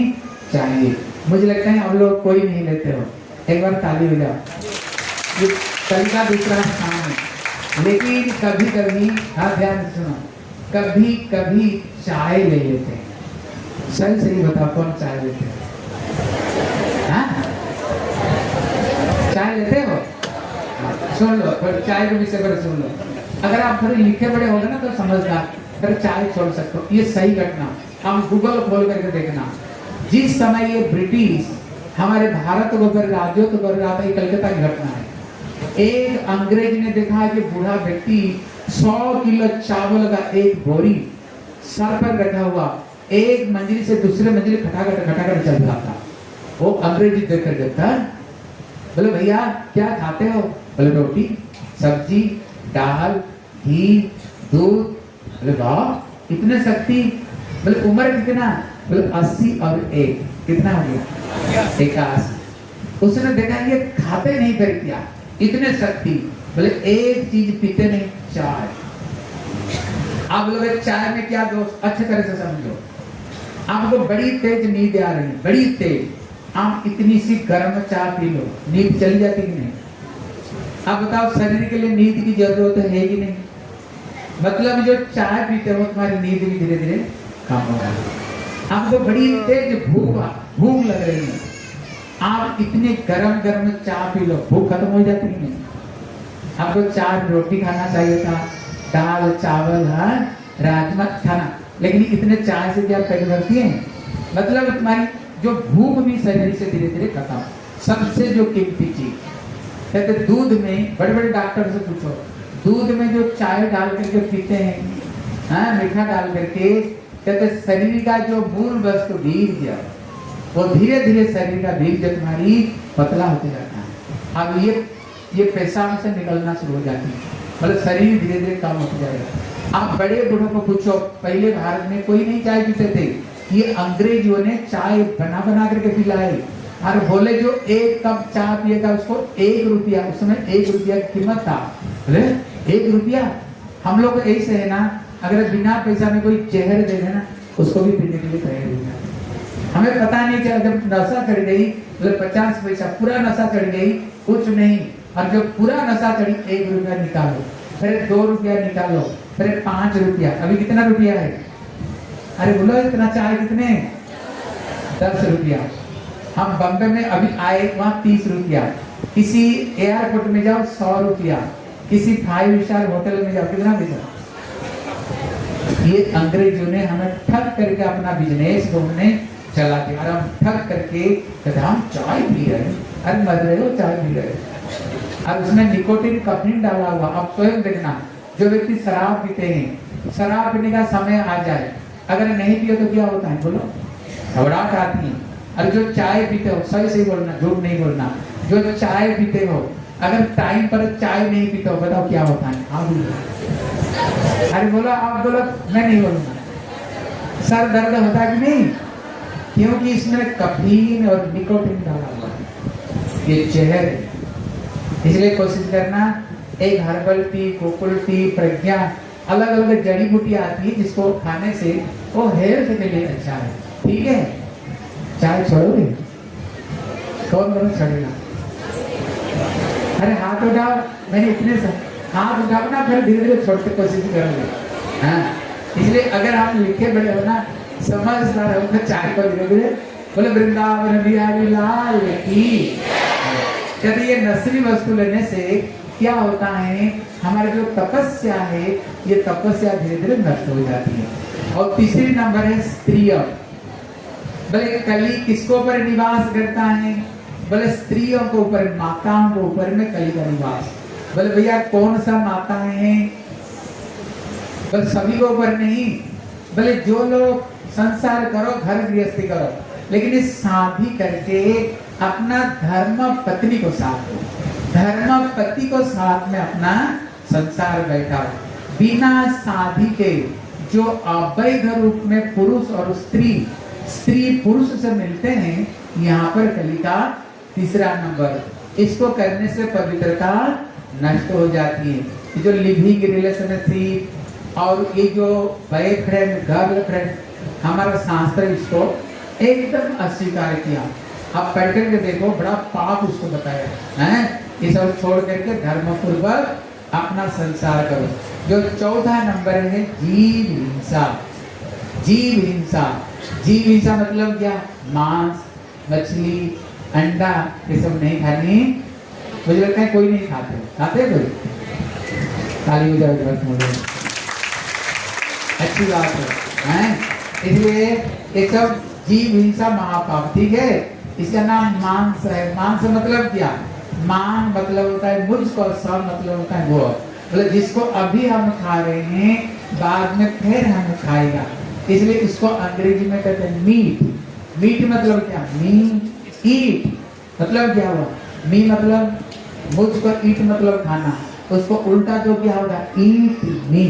[SPEAKER 1] चाहिए। मुझे लगता है हम लोग कोई नहीं लेते हो, एक बार ताली बजाओ। ये कली का दूसरा स्थान है। लेकिन कभी कभी, हाँ ध्यान से सुनो, कभी कभी चाय ले लेते हैं। सही सही बताओ कौन चाय लेते हैं? हाँ? चाय लेते हो? सुन लो, पर चाय के विषय पर सुन लो। अगर आप थोड़े लिखे बड़े होगे ना तो समझदार, फिर चाय छोड़ सकते हो। ये सही घटना, हम गूगल खोल करके देखना। जिस समय ये ब्रिटिश हमारे भारत को ऊपर राज्यों कर रहा था, ये कलकत्ता की घटना है। एक अंग्रेज ने देखा कि बूढ़ा व्यक्ति 100 किलो चावल का एक बोरी सर पर रखा हुआ एक मंजिल से दूसरे मंजिल खटाखट चल रहा था। वो अंग्रेजी देखकर कहता, बोले भैया क्या खाते हो? बोले रोटी, सब्जी, दाल, घी, दूध। बोले वाह इतने शक्ति। बोले उम्र कितना? बोले 80 और 1 कितना हो गया? 81। उसने देखा ये खाते नहीं फिर क्या, इतने शक्ति। बोले एक चीज पीते नहीं, चाय। आप लोग चाय में क्या दोष, अच्छे तरह से समझो। आपको बड़ी तेज नींद आ रही है, बड़ी तेज, आप इतनी सी गर्म चाय पी लो, नींद चली जाती कि नहीं? आप बताओ शरीर के लिए नींद की जरूरत है कि नहीं? मतलब जो चाय पीते हो तुम्हारी नींद भी धीरे धीरे कम होगा। आपको बड़ी तेज भूख लग रही है, आप इतने गरम गरम चाय पी लो, भूख खत्म हो जाती है नहीं? आपको 4 रोटी खाना चाहिए था, दाल चावल, हाँ राजमा खाना, लेकिन इतने चाय से क्या पेट भरती है? मतलब तुम्हारी जो भूख भी शरीर से धीरे धीरे खत्म। सबसे जो कीमती चीज कहते दूध में, बड़े बड़े डॉक्टर से पूछो, दूध में जो चाय डाल करके पीते हैं, हाँ मीठा डाल करके, कहते शरीर का जो मूल वस्तु वीर्य, वो धीरे धीरे शरीर का वीर्य तुम्हारी पतला होते जाता है। अब ये पेशाब से निकलना शुरू हो जाती है, मतलब शरीर धीरे धीरे कम होता जाएगा। आप बड़े बूढ़ों को पूछो, पहले भारत में कोई नहीं चाय पीते थे, ये अंग्रेजों ने चाय बना बना करके पिलाए। और बोले जो एक कप चाय पिएगा उसको 1 रुपया, उस समय 1 रुपया की कीमत था, बोले 1 रुपया। हम लोग ऐसे है ना, अगर बिना पैसा में कोई जहर दे देना उसको भी पीने के लिए तैयार हो जाए। हमें पता नहीं चला, जब नशा चढ़ गई मतलब 50 पैसा, पूरा नशा चढ़ गई कुछ नहीं, और जब पूरा नशा चढ़ी 1 रुपया निकालो, फिर 2 रुपया निकालो, फिर 5 रुपया, अभी कितना रुपया है? अरे बोलो इतना चाय कितने? 10 रुपया। हम बम्बे में अभी आए, वहाँ 30 रुपया, किसी एयरपोर्ट में जाओ 100 रुपया, किसी 5 स्टार होटल में जाओ कितना पैसा? ये अंग्रेजों ने हमें ठग करके अपना बिजनेस घूमने चला दिया, और हम ठग करके कहते हम चाय पी रहे हैं। अरे मर रहे हो, चाय पी रहे हो, और उसमें निकोटिन कैफीन डाला हुआ। अब स्वयं देखना, जो व्यक्ति शराब पीते हैं, शराब पीने का समय आ जाए, अगर नहीं पियो तो क्या होता है बोलो? घबराहट आती है। और जो चाय पीते हो, सही सही बोलना, झूठ नहीं बोलना, जो चाय पीते हो अगर टाइम पर चाय नहीं पीते हो, बताओ क्या होता है? आप बोलो, अरे बोलो, आप बोलो, मैं नहीं बोलूंगा। सर दर्द होता है कि नहीं? क्योंकि इसमें कैफीन और निकोटिन डाला हुआ है, ये जहर है। इसलिए कोशिश करना, एक हर्बल टी, कोकुल टी, प्रज्ञा, अलग अलग जड़ी बूटियां आती है जिसको खाने से वो हेल्थ के लिए अच्छा है। ठीक है, चाय छोड़ोगे? कौन छोड़ेगा? अरे हाथ उठाओ, मैंने इतने से हाथ उठाओ ना, फिर धीरे धीरे छोड़ते कोशिश करोगे। हाँ, इसलिए अगर आप लिखे बड़े हो ना, समझदार हो, तो चाय को धीरे धीरे बोले वृंदावन बिहारी लाल की। कहते ये नस्ली वस्तु लेने से क्या होता है, हमारी जो तपस्या है, ये तपस्या धीरे धीरे नष्ट हो जाती है। और तीसरी नंबर है स्त्रियों। बोले कली किसको ऊपर निवास करता है? बोले स्त्रियों को ऊपर, माताओं को ऊपर में कली का निवास। बोले भैया कौन सा माता है? बोले सभी को ऊपर नहीं। बोले जो लोग संसार करो, घर गृहस्थी करो, लेकिन इस शादी करके अपना धर्म पत्नी को साथ दो, धर्म पति को साथ में अपना संसार बैठाओ। बिना शादी के जो अवैध रूप में पुरुष और स्त्री पुरुष से मिलते हैं, यहाँ पर कली का तीसरा नंबर। इसको करने से पवित्रता नष्ट हो जाती है। जो लिविंग रिलेशनशिप और ये जो बॉयफ्रेंड गर्लफ्रेंड, हमारा शास्त्र इसको एकदम अस्वीकार किया। आप पढ़ करके देखो, बड़ा पाप उसको बताया है। ये सब छोड़ करके धर्म पूर्वक अपना संसार करो। जो चौथा नंबर है जीव हिंसा। जीव हिंसा, जीव हिंसा मतलब क्या? मांस, मछली, अंडा ये सब नहीं खानी। मुझे लगता है कोई नहीं खाते, खाते कोई? ताली हो जाए, अच्छी बात है। इसलिए ये सब जीव हिंसा महापाप, ठीक है। इसका नाम मांस है। मांस मतलब क्या? मान मतलब होता है मुझको, सब मतलब होता है वो, मतलब जिसको अभी हम खा रहे हैं, बाद में फिर हम खाएगा, इसलिए इसको अंग्रेजी में कहते हैं मीट। मीट मतलब क्या? मी ईट मतलब क्या हुआ? मी मतलब मुझको, ईट मतलब खाना, उसको उल्टा तो क्या होगा? ईट मी।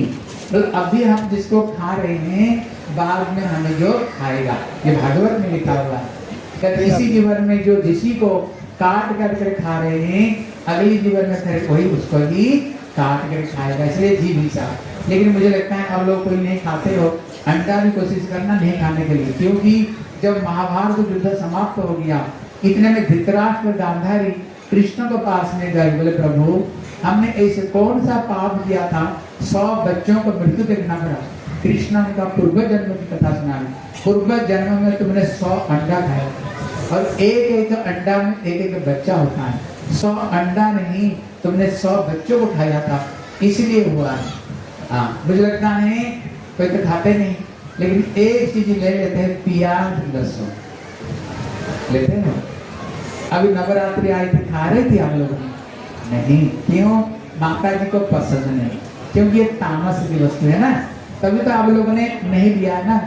[SPEAKER 1] तो अभी हम जिसको खा रहे हैं, बाद में हमें जो खाएगा, ये भागवत में लिखा हुआ है। कहते इसी जीवन में जो जिसी को काट कर खा रहे हैं, अगली जीवन में फिर कोई उसको ही काट कर खाएगा, इसलिए जीव हिंसा। लेकिन मुझे लगता है आप लोग कोई नहीं खाते हो, अंडा भी कोशिश करना नहीं खाने के लिए, क्योंकि जब महाभारत युद्ध समाप्त हो गया, इतने में धृतराष्ट्र गांधारी कृष्ण के पास में गए, बोले प्रभु हमने ऐसे कौन सा पाप किया था, 100 बच्चों को मृत्यु देखना पड़ा। कृष्ण ने कहा पूर्व जन्म की कथा सुना, पूर्व जन्म में तुमने 100 अंडा खाया, और एक एक अंडा में एक एक बच्चा होता है। 100 अंडा नहीं, तुमने 100 बच्चों को खाया था, इसलिए हुआ है। हाँ, मुझे लगता है कोई तो खाते नहीं, लेकिन एक चीज ले लेते हैं, प्याज लहसुन लेते हैं। अभी नवरात्रि आई थी, खा रहे थे आप लोग? नहीं। क्यों? माता जी को पसंद नहीं, क्योंकि ये तामस की वस्तु है ना, तभी तो आप लोगों ने नहीं दिया ना।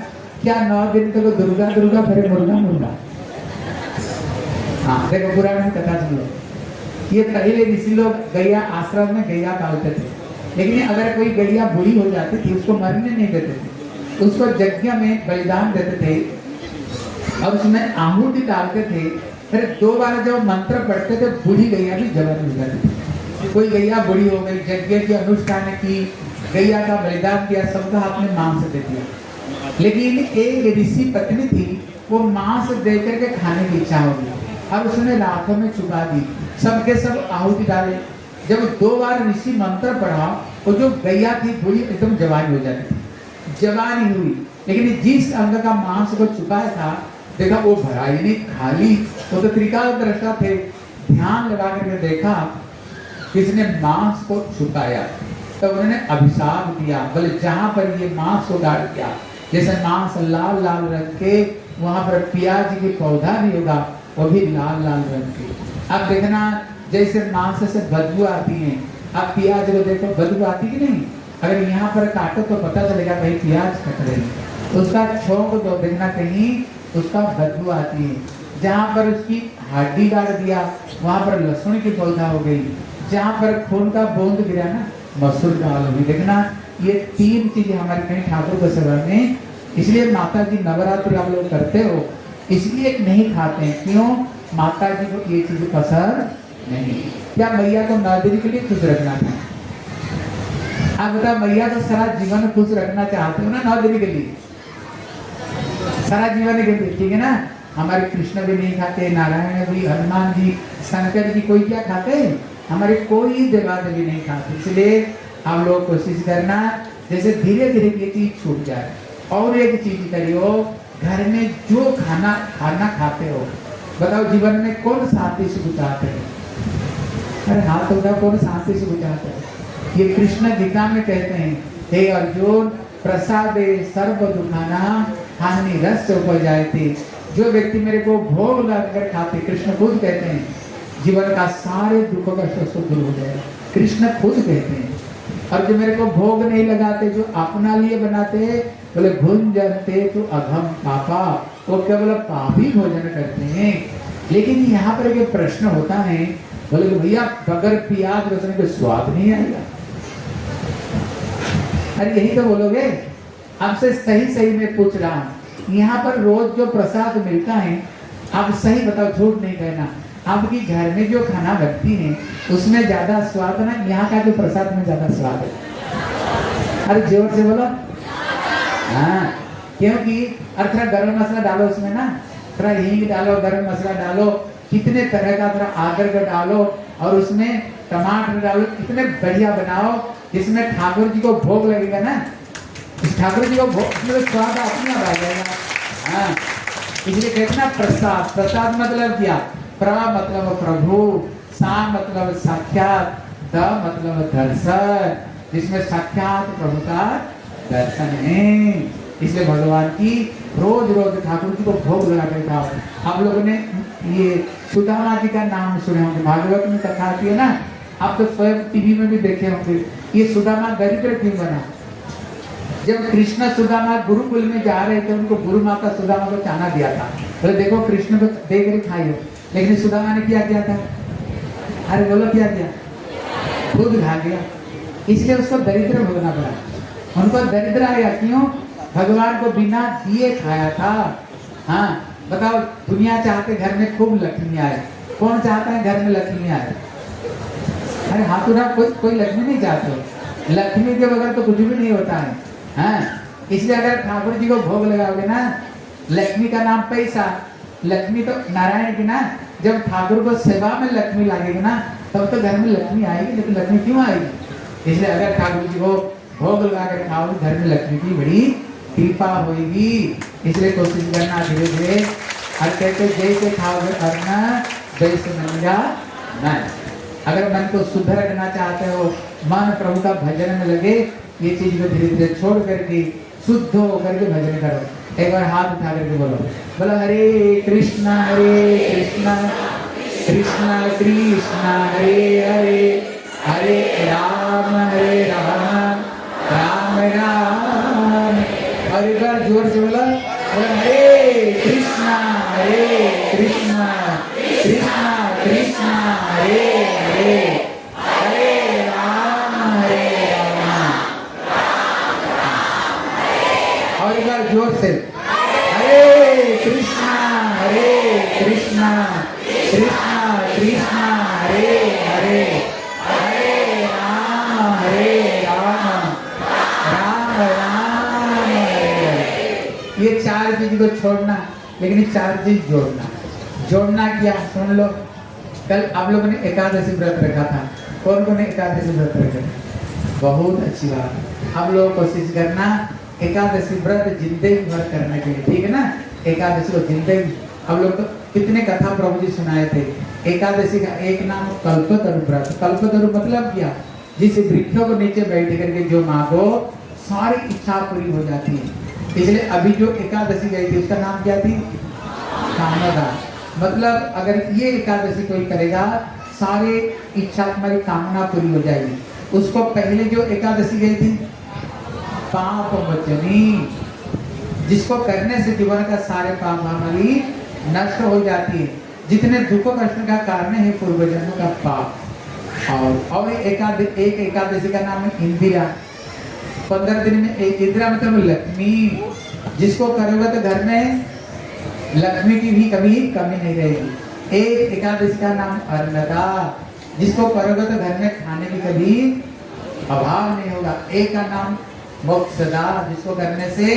[SPEAKER 1] क्या 9 दिन तक दुर्गा दुर्गा फिर मुर्गा मुर्गा। हाँ देखो पुराण में कथा सुन लो। ये पहले ऋषि लोग गैया आश्रम में गैया पालते थे, लेकिन अगर कोई गैया बुरी हो जाती थी उसको मरने नहीं देते थे, उसको यज्ञ में बलिदान देते थे और उसमें आहुति डालते थे। फिर 2 बार जब मंत्र पढ़ते थे बूढ़ी गैया भी जवान हो जाती थी। कोई गैया बुरी हो गई, यज्ञ की अनुष्ठान की, गैया का बलिदान किया, सबका हाथ में मांस दे दिया। लेकिन एक ऋषि पत्नी थी, वो मांस दे करके खाने की इच्छा होगी, अब उसने लाखों में छुपा दी, सबके सब आहुति डाले। जब 2 बार ऋषि मंत्र पढ़ा, वो जो गैया थी बुरी एकदम जवान हो जाती थी, जवान हुई। लेकिन जिस अंग का मांस को छुपाया था, देखा वो भरा ही नहीं, खाली। वो तो त्रिकालदृष्टा थे, ध्यान लगा करके देखा किसने मांस को छुपाया। तो उन्होंने अभिशाप दिया, बोले जहां पर ये मांस को गाड़ दिया, जैसे मांस लाल लाल रंग के, वहां पर प्याज की पौधा भी होगा, वो भी लाल लाल रंग के। अब देखना जैसे मांस से बदबू आती है, अब प्याज को देखो बदबू आती कि नहीं, अगर यहाँ पर काटो तो पता चलेगा भाई प्याज कट रही है, उसका छोंक दो, देखना कहीं उसका बदबू आती है। जहाँ पर उसकी हड्डी गाड़ दिया, वहां पर लहसुन की पौधा हो गई, जहाँ पर खून का बूंद गिरा ना, मसूर दाल होगी। देखना ये 3 चीजें हमारे कहीं ठाकुर के सेवा में, इसलिए माता जी नवरात्रि आप लोग करते हो, इसलिए नहीं खाते हैं। क्यों? माता जी को ये चीज पसंद नहीं। क्या मैया को 9 दिन के लिए खुश रखना था? आप बताओ, मैया तो सारा जीवन खुश रखना चाहते हो ना, 9 दिन के लिए, सारा जीवन के लिए, ठीक है ना। हमारे कृष्ण भी नहीं खाते, नारायण भी, हनुमान जी, शंकर जी, कोई क्या खाते हैं? हमारे कोई देवा देवी नहीं खाते। इसलिए आप लोग कोशिश करना जैसे धीरे धीरे ये चीज छूट जाए। और एक चीज करियो, घर में जो खाना खाते हो, बताओ जीवन में कौन शांति सुख चाहते हैं? अरे हाथ उठा, कौन शांति सुख चाहते हैं? ये कृष्ण गीता में कहते हैं, हे अर्जुन प्रसादे सर्व दुखाना हानि रस उपजायते। जो व्यक्ति मेरे को भोग लगाकर खाते, कृष्ण खुद कहते हैं, जीवन का सारे दुखों का दूर हो जाएगा, कृष्ण खुद कहते हैं। और जो मेरे को भोग नहीं लगाते, जो अपना लिए बनाते, बोले भुंजते तो अघम पापा, वो केवल पापी भोजन करते हैं। लेकिन यहाँ पर एक प्रश्न होता है, बोले भैया बगैर प्याज लहसुन के स्वाद नहीं आएगा। अरे यही तो बोलोगे? आपसे सही सही मैं पूछ रहा हूँ, यहाँ पर रोज जो प्रसाद मिलता है, आप सही बताओ, झूठ नहीं कहना, आपकी घर में जो खाना बनती है उसमें ज्यादा स्वाद ना यहाँ का जो प्रसाद में ज्यादा स्वाद है? अरे जोर से बोलो। हाँ, क्योंकि और थोड़ा गरम मसाला डालो उसमें ना, थोड़ा हींग डालो, गरम मसाला डालो, कितने तरह का, थोड़ा आदरक डालो और उसमें टमाटर डालो, कितने बढ़िया बनाओ, जिसमें ठाकुर जी को भोग लगेगा ना, इस ठाकुर जी को भोग में स्वाद अपने आप आ जाएगा। हाँ, इसलिए कहते ना प्रसाद। प्रसाद मतलब क्या? प्र मतलब प्रभु, सा मतलब साक्षात, द मतलब दर्शन, जिसमें साक्षात प्रभु का दर्शन है। इसलिए भगवान की रोज रोज ठाकुर जी को भोग लगा कर खाओ। आप लोगों ने ये सुदामा जी का नाम सुने होंगे, भागवत में कथा आती है ना, आप तो स्वयं टीवी में भी देखे होंगे। ये सुदामा दरिद्र क्यों बना? जब कृष्ण सुदामा गुरुकुल में जा रहे थे, उनको गुरु माता सुदामा को चाना दिया था, बोले देखो कृष्ण को दे कर खाइयो, लेकिन सुदामा ने क्या किया था? अरे बोलो क्या किया? खुद खा गया। इसलिए उसको दरिद्र भोगना पड़ा। उनको दरिद्र आया, क्यों? भगवान को बिना दिए खाया था। हाँ बताओ, दुनिया चाहते घर में खूब लक्ष्मी आए, कौन चाहता है घर में लक्ष्मी आए? अरे हाथ उठा, कोई लक्ष्मी नहीं चाहते। लक्ष्मी के बगैर तो कुछ भी नहीं होता है। हाँ, इसलिए अगर ठाकुर जी को भोग लगाओगे ना, लक्ष्मी का नाम पैसा, लक्ष्मी तो नारायण की ना, जब ठाकुर को सेवा में लक्ष्मी लगेगी ना, तब तो घर में लक्ष्मी आएगी। लेकिन लक्ष्मी क्यों आएगी? इसलिए अगर ठाकुर जी को भोग लगा कर खाओगे, घर में लक्ष्मी की बड़ी कृपा होगी। इसलिए कोशिश करना धीरे धीरे, हर कहते जैसे खाओगे अन्न वैसे बनेगा मन। अगर मन को शुद्ध रखना चाहते हो, मन प्रभु का भजन में लगे, ये चीज को धीरे धीरे छोड़ करके शुद्ध होकर के भजन करो। एक बार हाथ उठा करके बोलो हरे कृष्णा कृष्ण कृष्ण हरे हरे, हरे राम राम राम और एक बार जोर से बोला, हरे कृष्णा कृष्णा कृष्णा कृष्णा हरे हरे, हरे राम। और एक बार जोर से, हरे कृष्णा कृष्णा कृष्णा हरे हरे, हरे राम राम राम हरे हरे। ये चार चीज को छोड़ना, लेकिन ये चार चीज जोड़ना। जोड़ना क्या, सुन लो। कल आप लोगों ने एकादशी व्रत रखा था। कौन कौन ने एकादशी व्रत रखा? बहुत अच्छी बात। आप लोग कोशिश करना एकादशी व्रत जिंदगी भर करने के लिए, ठीक है ना। एकादशी को जिंदगी, हम लोग तो कितने कथा प्रभु जी सुनाए थे। एकादशी का एक नाम कल्पतरु व्रत। कल्पतरु मतलब क्या? जिस वृक्षों को नीचे बैठ करके जो मांगो सारी इच्छा पूरी हो जाती है। इसलिए अभी जो एकादशी गई थी उसका नाम क्या थी? कामदा। मतलब अगर ये एकादशी कोई करेगा सारे इच्छा तुम्हारी कामना पूरी हो जाएगी। उसको पहले जो एकादशी गई थी पाप मोचनी, जिसको करने से जीवन का सारे पाप हमारी नष्ट हो जाती है। जितने दुखों कष्ट का कारण है पूर्व जन्म का पाप। और एक एकादशी का नाम है इंदिरा। 15 दिन में एक इंदिरा मतलब लक्ष्मी, जिसको करोगे तो घर में लक्ष्मी की भी कभी कमी नहीं रहेगी। एक एकादशी का नाम अन्नदा, जिसको करोगे तो घर में खाने की कभी अभाव नहीं होगा। एक का नाम मोक्षदा, जिसको करने से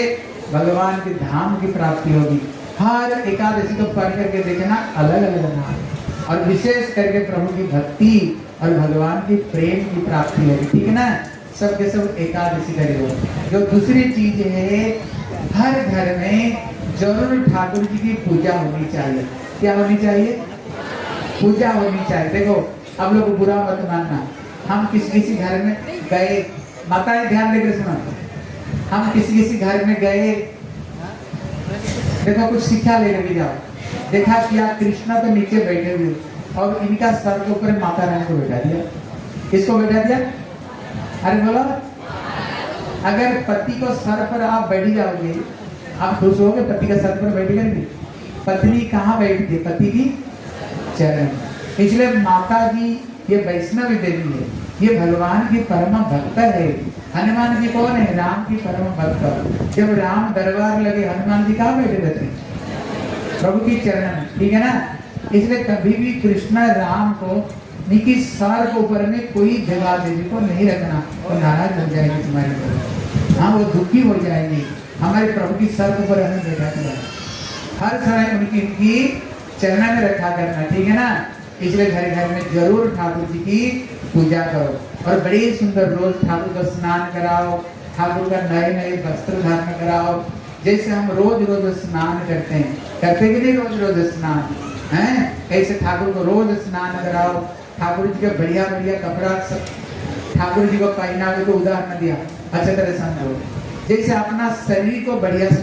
[SPEAKER 1] भगवान के धाम की प्राप्ति होगी। हर एकादशी को पढ़ करके देखना अलग अलग नाम, और विशेष करके प्रभु की भक्ति और भगवान की प्रेम की प्राप्ति होगी, ठीक है ना। सबके सब एकादशी करेगा। जो दूसरी चीज है, हर घर में जरूर ठाकुर जी की पूजा होनी चाहिए। क्या होनी चाहिए? पूजा होनी चाहिए। देखो आप लोग बुरा मत मानना, हम किसी घर में गए, माताएं ध्यान देकर सुना, हम किसी घर में गए, देखो कुछ शिक्षा लेने भी जाओ, देखा कि कृष्णा तो नीचे बैठे हुए और इनका सर के ऊपर माता रानी को बैठा दिया। किसको बैठा दिया? अरे बोलो, अगर पति को सर पर आप बैठ जाओगे, आप खुश होगे? पति का सर पर बैठ करेंगे? पत्नी कहाँ बैठती है? पति की चरण। इसलिए माता जी ये वैष्णवी देवी है, ये भगवान की परम भक्त है। हनुमान जी कौन है? राम की परम भक्त। जब राम दरबार लगे, हनुमान जी कहाँ बैठे रहते? प्रभु की चरण, ठीक है ना। इसलिए कभी भी कृष्ण राम को निकी सर के ऊपर में कोई जगह देवी को नहीं रखना, वो नाराज हो जाएगी तुम्हारे ऊपर। हाँ, वो दुखी हो जाएंगे। हमारे प्रभु की सर के ऊपर हमें बैठा दिया, हर समय उनकी चरण में रखा करना, ठीक है ना। इसलिए घर घर में जरूर ठाकुर जी की पूजा करो, और बड़ी सुंदर रोज ठाकुर का स्नान कराओ, ठाकुर का नए नए वस्त्र धारण कराओ। जैसे हम रोज रोज स्नान करते हैं, करते कि नहीं रोज रोज स्नान हैं? ऐसे ठाकुर को रोज स्नान कराओ। ठाकुर जी का बढ़िया बढ़िया कपड़ा ठाकुर जी को पहनावे को उदाहरण दिया, अच्छे तरह समझो। जैसे अपना शरीर को बढ़िया से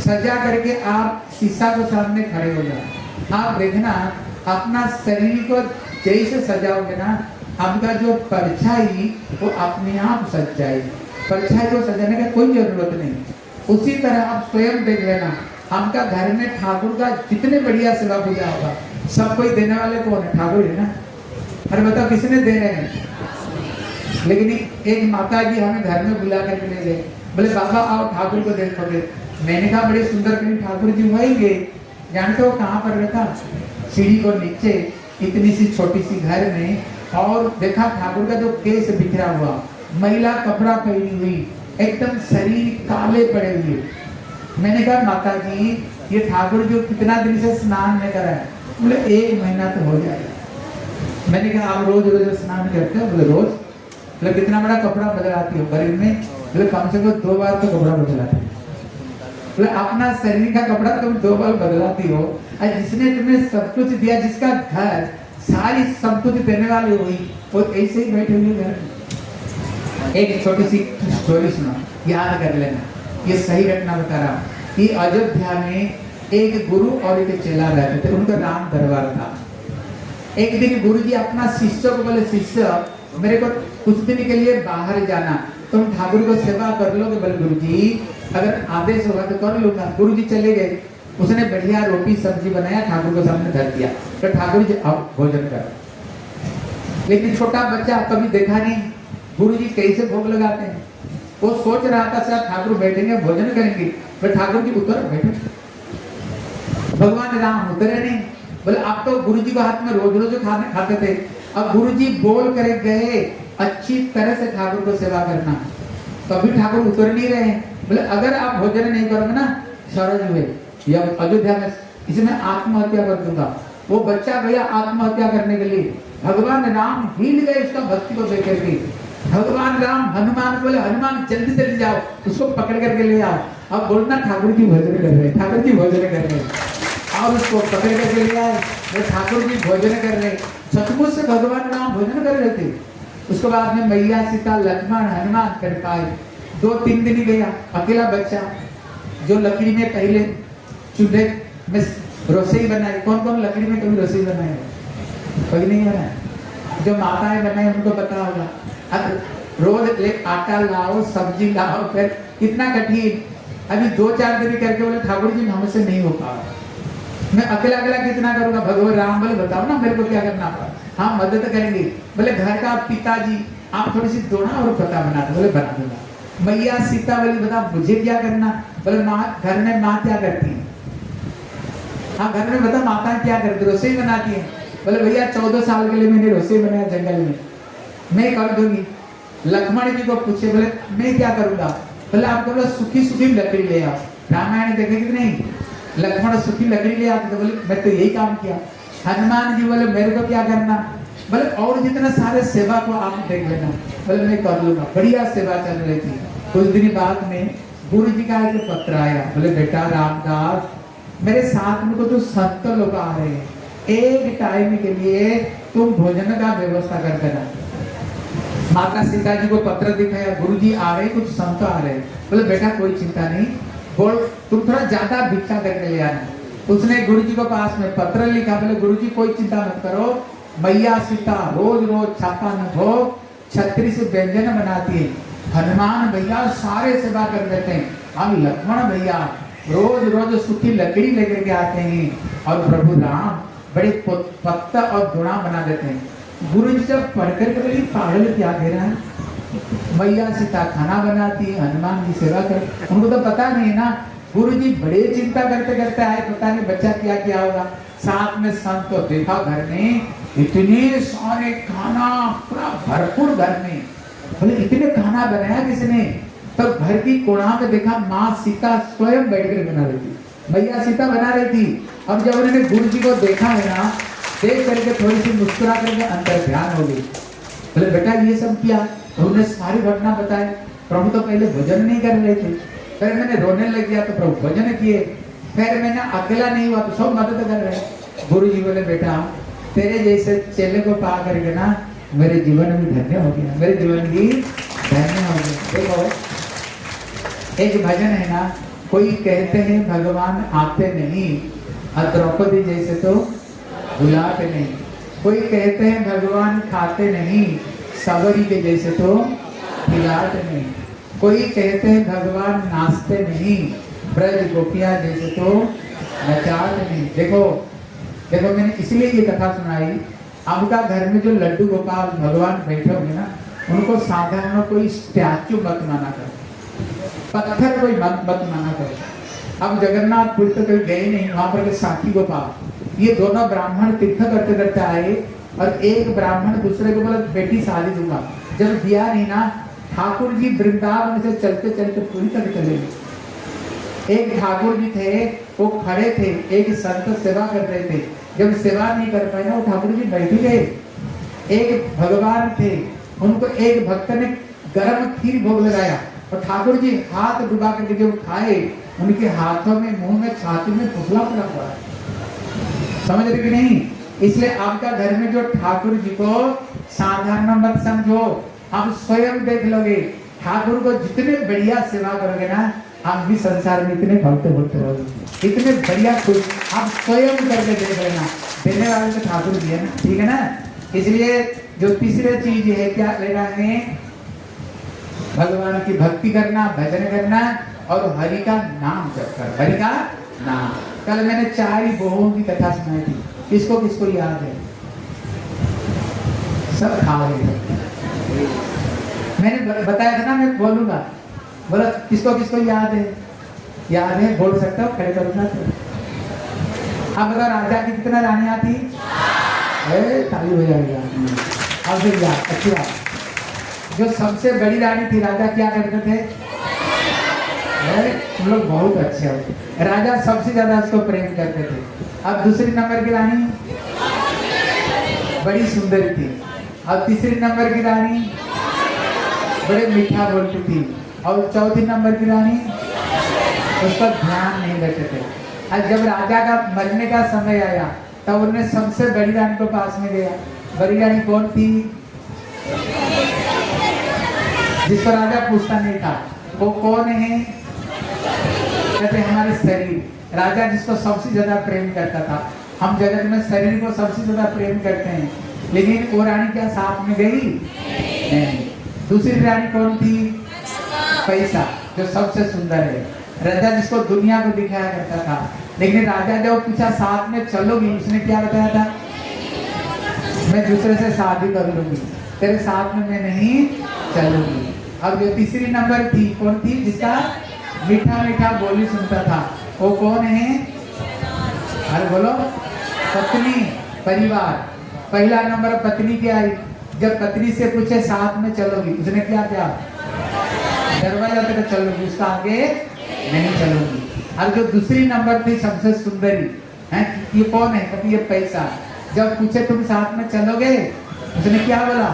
[SPEAKER 1] सजा करके आप शीशा को सामने खड़े हो जाओ। आप देखना अपना शरीर को जैसे सजाओगे ना, आपका जो परछाई वो अपने आप सज जाएगी। परछाई को सजाने का कोई जरूरत नहीं। उसी तरह आप स्वयं देख लेना, आपका घर में ठाकुर का जितने बढ़िया सेवा पूजा होगा, सब कोई देने वाले कौन है? ठाकुर है ना। अरे बताओ किसने दे रहे हैं? लेकिन एक माता जी हमें घर में बुला करके ले गए, बोले बाबा आओ ठाकुर को देखोगे। मैंने कहा बड़े सुंदर कहीं ठाकुर जी होंगे। जानते हो कहाँ पर रखा? सीढ़ी को नीचे, इतनी सी छोटी सी घर में, और देखा ठाकुर का जो केस बिखरा हुआ, महिला कपड़ा पहनी हुई, एकदम शरीर काले पड़े हुए। मैंने कहा माता जी ये ठाकुर जो कितना दिन से स्नान नहीं करा है? बोले 1 महीना तो हो जाएगा। मैंने कहा आप रोज रोज स्नान करते हो? बोले रोज। बोले कितना बड़ा कपड़ा बदलाती हो गरीब में? बोले कम से कम 2 बार तो कपड़ा बदलाती हो। बोले अपना शरीर का कपड़ा तुम 2 बार बदलाती हो, और जिसने तुम्हें सब कुछ दिया, जिसका घर सारी सब कुछ देने वाली हुई, वो ऐसे ही बैठे हुए घर में। एक छोटी सी स्टोरी सुना, याद कर लेना, ये सही घटना बता रहा हूँ। कि अयोध्या में एक गुरु और एक चेला रहते थे, उनका राम दरबार था। एक दिन गुरु जी अपना शिष्य को बोले, शिष्य मेरे को कुछ दिन के लिए बाहर जाना, तुम ठाकुर को सेवा कर लोगे? बोले गुरु जी अगर आदेश होगा तो कर लूंगा। गुरु जी चले गए, उसने बढ़िया रोटी सब्जी बनाया, ठाकुर के सामने धर दिया, तो ठाकुर जी अब भोजन कर। लेकिन छोटा बच्चा कभी देखा नहीं गुरु जी कैसे भोग लगाते हैं। वो सोच रहा था शायद ठाकुर बैठेंगे भोजन करेंगे, पर ठाकुर जी उतर बैठे। भगवान राम उतरे नहीं। बोले आप तो गुरु जी के हाथ में रोज रोज खाने खाते थे, अब गुरु जी बोल कर गए अच्छी तरह से ठाकुर को सेवा करना, तभी ठाकुर उतर नहीं रहे। बोले अगर आप भोजन नहीं करोगे ना शरद हुए या अयोध्या में इसमें आत्महत्या कर दूंगा। वो बच्चा गया आत्महत्या करने के लिए, भगवान राम हिल गए उसका भक्ति को देख करके। भगवान राम हनुमान बोले हनुमान जल्दी जल्दी जाओ उसको पकड़ करके ले आओ। अब बोलना ठाकुर जी भोजन कर रहे, ठाकुर जी भोजन कर रहे, और उसको पकड़ करके ले आए। ठाकुर जी भोजन कर रहे, सचमुच से भगवान राम भोजन कर रहे थे। उसके बाद में मैया सीता लक्ष्मण हनुमान कर पाए। 2-3 दिन ही गया, अकेला बच्चा जो लकड़ी में पहले चूल्हे में रसोई बनाई। कौन कौन लकड़ी में कभी रसोई बनाए? कोई नहीं बनाया। जो माताएं बनाए उनको पता होगा। अब रोज ले आटा लाओ सब्जी लाओ, फिर कितना कठिन। अभी 2-4 दिन करके बोले ठाकुर जी हमसे नहीं हो पा रहा, मैं अकेला अकेला कितना करूंगा। भगवान राम बोले बताओ ना मेरे को क्या करना पड़ा। हाँ मदद करेंगे। बोले घर का पिताजी आप थोड़ी सी दोना और पता बना दो। बोले बना दूंगा। मैया सीता बोली बता मुझे क्या करना। बोले माँ घर में माँ क्या करती है? हाँ घर में बता माता क्या करती है? रसोई बनाती है। बोले भैया 14 साल के लिए मैंने रसोई बनाया जंगल में, मैं कर दूंगी। लक्ष्मण जी को पूछे, बोले मैं क्या करूंगा। बोले आपको बोला सूखी सूखी लकड़ी ले आओ। रामायण देखे कि नहीं, लक्ष्मण सूखी लकड़ी ले आते। बोले मैं तो यही काम किया। हनुमान जी बोले मेरे को क्या करना। बोले और जितना सारे सेवा को आप देख लेना। बोले मैं कर लूंगा। बढ़िया सेवा चल रही थी। कुछ दिन बाद में गुरु जी का एक पत्र आया। बोले बेटा रामदास मेरे साथ में कुछ संत लोग आ रहे हैं, एक टाइम के लिए तुम भोजन का व्यवस्था कर देना। माता सीता जी को पत्र दिखाया, गुरु जी आ रहे, कुछ संत आ रहे। बोले बेटा कोई चिंता नहीं, बोल तुम थोड़ा ज्यादा भिक्षा करके ले आना। उसने गुरु जी को पास में पत्र लिखा। बोले गुरु जी कोई चिंता मत करो, मैया सीता रोज रोज छापा न भोग 36 व्यंजन बनाती है। हनुमान भैया सारे सेवा कर देते हैं, और लक्ष्मण भैया रोज रोज सूखी लकड़ी लेकर के आते हैं, और प्रभु राम बड़े पत्ता और गुणा बना देते हैं। गुरु जी जब पढ़कर के बोले पागल क्या दे रहा है। मैया सीता खाना बनाती है, हनुमान जी सेवा कर। उनको तो पता नहीं ना, गुरु जी बड़े चिंता करते करते आए, पता नहीं बच्चा क्या क्या होगा। साथ में संत तो देखा घर में इतने सारे खाना पूरा भरपूर घर में। बोले इतने खाना बनाया किसने। तो घर की कोना में देखा माँ सीता स्वयं बैठकर बना रही थी, मैया सीता बना रही थी। अब जब उन्होंने गुरु जी को देखा है ना, देख करके थोड़ी सी मुस्कुरा करके अंदर ध्यान हो गई। बोले बेटा ये सब किया। तो उन्होंने सारी घटना बताई। प्रभु तो पहले भोजन नहीं कर रहे थे, फिर मैंने रोने लग गया तो प्रभु भोजन किए, फिर मैंने अकेला नहीं हुआ तो सब मदद कर रहे। गुरु जी बोले बेटा तेरे जैसे चेले को पा करके ना मेरे जीवन भी धन्य हो गया, मेरे जीवन भी धन्य हो गया। देखो एक भजन है ना, कोई कहते हैं भगवान आते नहीं, और द्रौपदी जैसे तो बुलाते नहीं। कोई कहते हैं भगवान खाते नहीं, सबरी के जैसे तो खिलाते नहीं। कोई कहते हैं भगवान नाचते नहीं, ब्रज गोपियां जैसे तो नचाते नहीं। देखो देखो मैंने इसलिए ये कथा सुनाई। आपका घर में जो लड्डू गोपाल भगवान बैठे होंगे ना, उनको साधारण कोई स्टैचू मत माना करो, पत्थर कोई मत माना करो। अब जगन्नाथपुर तो कोई गए नहीं, वहां पर साथी गोपाल ये दोनों ब्राह्मण तीर्थ करते करते आए, और एक ब्राह्मण दूसरे को बोला बेटी शादी दूंगा। जब दिया नहीं ना, ठाकुर जी वृंदावन से चलते चलते पूरी तक चले गए। एक ठाकुर जी थे, वो खड़े थे, एक संत सेवा कर रहे थे। जब सेवा नहीं कर पाए ना, वो ठाकुर जी बैठ गए। एक भगवान थे, उनको एक भक्त ने गरम खीर भोग लगाया, और ठाकुर जी हाथ डुबा करके जब खाए, उनके हाथों में मुंह में छाती में फुफला पड़ा हुआ। समझ रहे कि नहीं? इसलिए आपका घर में जो ठाकुर जी को साधारण मत समझो, आप स्वयं देख लोगे। ठाकुर को जितने बढ़िया सेवा करोगे ना, आप भी संसार में इतने भक्त होते रहोगे, इतने बढ़िया खुश। आप स्वयं करके देख लेना, देने वाले तो ठाकुर जी है ना, ठीक है ना। इसलिए जो तीसरी चीज है क्या लेना है, भगवान की भक्ति करना, भजन करना, और हरि का नाम जप कर, हरि का नाम। कल मैंने 4 ही बहुओं की कथा सुनाई थी, किसको किसको याद है? सब खा रहे थे। मैंने बताया था ना मैं बोलूंगा, बोला किसको किसको याद है? याद है? बोल सकता हो? खड़े करूंगा तो। अब बताओ राजा की कितना रानियां थी? ताली हो जाएगी। अब फिर याद, अच्छी बात। जो सबसे बड़ी रानी थी, राजा क्या करते थे? तुम लोग बहुत अच्छे हो। राजा सबसे ज्यादा उसको प्रेम करते थे। अब दूसरी नंबर की रानी बड़ी सुंदर थी। अब तीसरी नंबर की रानी बड़े मीठा बोलती थी। और चौथी नंबर की रानी उस पर ध्यान नहीं देते थे। आज जब राजा का मरने का समय आया तब उन्होंने सबसे बड़ी रानी को पास में गया। बड़ी रानी कौन थी? जिसको राजा पूछता नहीं था वो कौन है? कहते हमारे शरीर। राजा जिसको सबसे ज्यादा प्रेम करता था। हम जगत में शरीर को सबसे ज्यादा प्रेम करते हैं, लेकिन वो रानी क्या साथ में गई? नहीं। दूसरी रानी कौन थी? पैसा, जो सबसे सुंदर है। राजा जिसको दुनिया को दिखाया करता था, लेकिन राजा जब पूछा साथ में चलोगी, उसने क्या बताया था? मैं दूसरे से शादी कर लूंगी, तेरे साथ में मैं नहीं चलूंगी। अब जो तीसरी नंबर थी कौन थी? जिसका मीठा मीठा बोली सुनता था, वो कौन है? अरे बोलो। पत्नी, परिवार। पहला नंबर पत्नी की आई। जब पत्नी से पूछे साथ में चलोगी, उसने क्या किया? दरवाजा तक चलोगी, उसका आगे नहीं चलूंगी। और जो दूसरी नंबर थी सबसे सुंदरी है, ये कौन है? कहती ये पैसा। जब पूछे तुम साथ में चलोगे, उसने क्या बोला?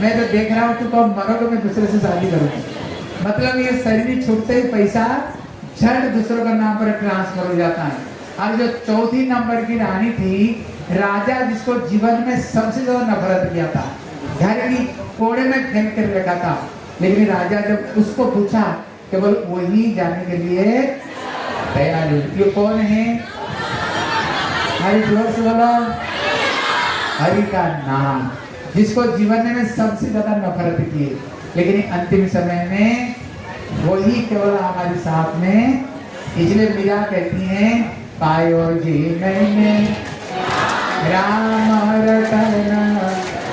[SPEAKER 1] मैं तो देख रहा हूँ तू कब मरोगे, मैं दूसरे से शादी करूंगी। मतलब ये शरीर छूटते ही पैसा झट दूसरों का नाम पर ट्रांसफर हो जाता है। और जो चौथी नंबर की रानी थी, राजा जिसको जीवन में सबसे ज्यादा नफरत किया था, घर की कोड़े में फेंक कर रखा था, लेकिन राजा जब उसको पूछा केवल वही जाने के लिए तैयार हुई। ये कौन है? हरि जोर से बोलो। हरि का नाम, जिसको जीवन में सबसे ज्यादा नफरत की, लेकिन अंतिम समय में वही केवल हमारे साथ में। इसलिए मीरा कहती हैं, पायो जी मैंने राम रतन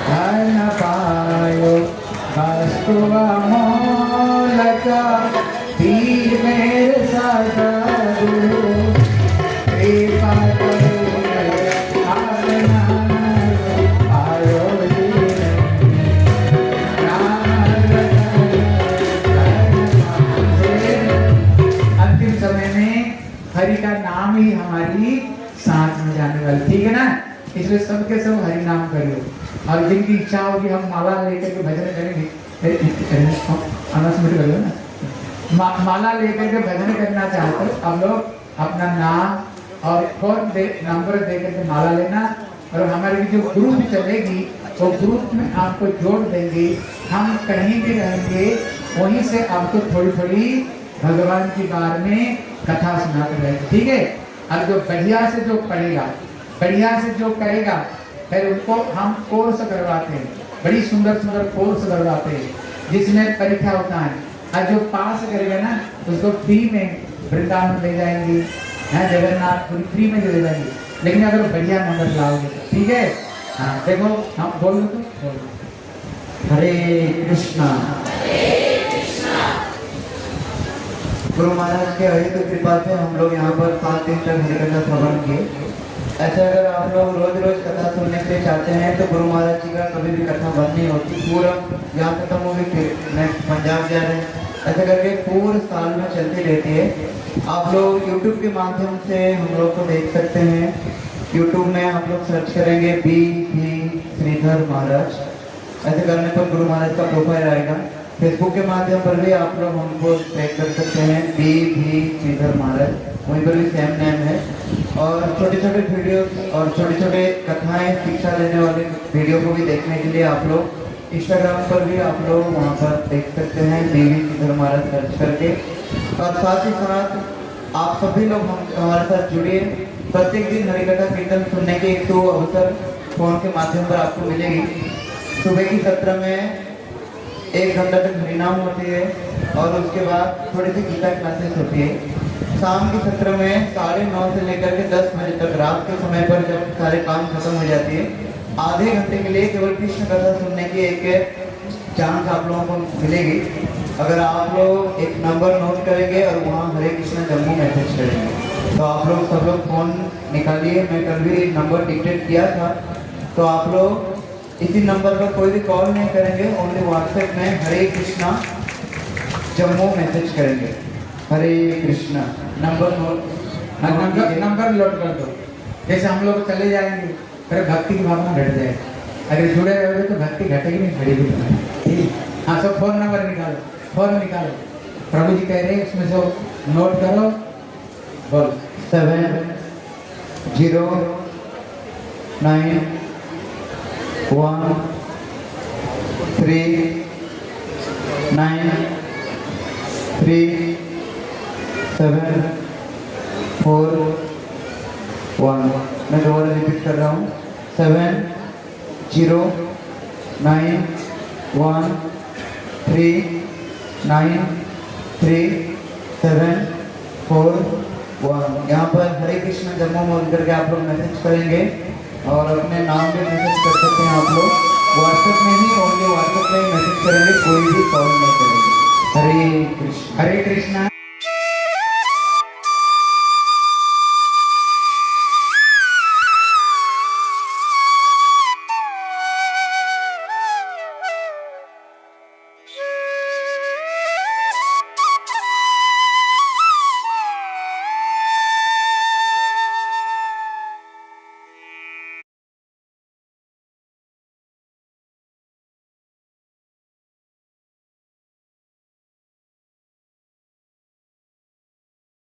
[SPEAKER 1] धन पायो, वस्तु अमोल का तीर मेरे सदगुरु, कृपा करो अपना पायो जी राम रतन धन पायो। अंतिम समय में हरि का नाम ही हमारी सांस में जाने वाली, ठीक है ना? इसलिए सबके सब हरि नाम करियो। और जिनकी इच्छा होगी हम माला लेकर के भजन करेंगे, अनाउंसमेंट करियो ना। माला लेकर के भजन करना चाहते हो आप लोग अपना नाम और फोन नंबर दे करके माला लेना। और हमारी जो ग्रुप चलेगी वो ग्रुप में आपको जोड़ देंगे। हम कहीं भी रहेंगे वहीं से आपको थोड़ी थोड़ी भगवान के बारे में कथा सुनाते रहेंगे, ठीक है? और जो बढ़िया से जो पढ़ेगा, बढ़िया से जो करेगा, फिर उनको हम कोर्स करवाते हैं, बड़ी सुंदर सुंदर कोर्स करवाते हैं जिसमें परीक्षा होता है। और जो पास करेगा ना उसको फ्री में वृंदावन ले जाएंगे, जगन्नाथ फ्री में ले जाएंगे, लेकिन अगर बढ़िया नंबर लाओगे, ठीक है? हाँ देखो, हम बोल दो तो।
[SPEAKER 3] हरे कृष्णा। गुरु महाराज के हरि की कृपा से हम लोग यहाँ पर 7 दिन तक हरिकथा श्रवण किए। ऐसे अगर आप लोग रोज रोज कथा सुनने के लिए चाहते हैं तो गुरु महाराज जी का कभी भी कथा बंद नहीं होती। पूरा यहाँ खत्म होगी फिर नेक्स्ट पंजाब जा रहे हैं, ऐसे करके पूरे साल में चलती रहती है। आप लोग यूट्यूब के माध्यम से हम लोग को देख सकते हैं। यूट्यूब में आप लोग सर्च करेंगे बी श्रीधर महाराज, ऐसे करने पर गुरु महाराज का प्रोफाइल आएगा। फेसबुक के माध्यम पर भी आप लोग हमको चेक कर सकते हैं, बी श्रीधर महाराज, वहीं पर भी सेम नेम है। और छोटे छोटे वीडियो और छोटे छोटे कथाएं शिक्षा देने वाले वीडियो को भी देखने के लिए आप लोग इंस्टाग्राम पर भी आप लोग वहाँ पर देख सकते हैं, बी श्रीधर महाराज सर्च करके। और साथ ही साथ आप सभी लोग हमारे साथ जुड़िए। प्रत्येक दिन हरिकथा कीर्तन सुनने के एक तो अवसर फोन के माध्यम पर आपको मिलेगी। सुबह की 17 में 1 घंटा तक हरिनाम होती है और उसके बाद थोड़ी सी गीता क्लासेस होती है। शाम के सत्र में 9:30 से लेकर के 10 बजे तक, रात के समय पर जब सारे काम खत्म हो जाती है, आधे घंटे के लिए केवल कृष्ण कथा सुनने की एक चांस आप लोगों को मिलेगी। अगर आप लोग एक नंबर नोट करेंगे और वहाँ हरे कृष्ण जम्मू मैसेज करेंगे तो आप लोग सब लोग फ़ोन निकालिए। मैं कल भी नंबर डिक्टेट किया था, तो आप लोग इसी नंबर पर कोई भी कॉल नहीं करेंगे, ओनली व्हाट्सएप में हरे कृष्णा जम्मू मैसेज करेंगे। हरे कृष्णा नंबर
[SPEAKER 1] नंबर लोड कर दो। जैसे हम लोग चले जाएंगे फिर भक्ति की भावना घट जाएगी। अगर जुड़े रहोगे तो भक्ति घटेगी नहीं, बढ़ेगी तुम्हारी। हाँ, सब फोन नंबर निकालो, फोन निकालो। प्रभु जी कह रहे हैं उसमें से नोट करो, बोल
[SPEAKER 3] 7 0 9 1 3 9 3 7 4 1। मैं दोबारा रिपीट कर रहा हूँ, 7 0 9 1 3 9 3 7 4 1। यहाँ पर हरे कृष्ण जम्मू बोल करके आप लोग मैसेज करेंगे और अपने नाम भी मैसेज कर सकते हैं। आप लोग व्हाट्सएप में ही, ओनली व्हाट्सएप में ही मैसेज करेंगे, कोई भी कॉल नहीं करेंगे। हरे कृष्ण।
[SPEAKER 1] हरे कृष्णा।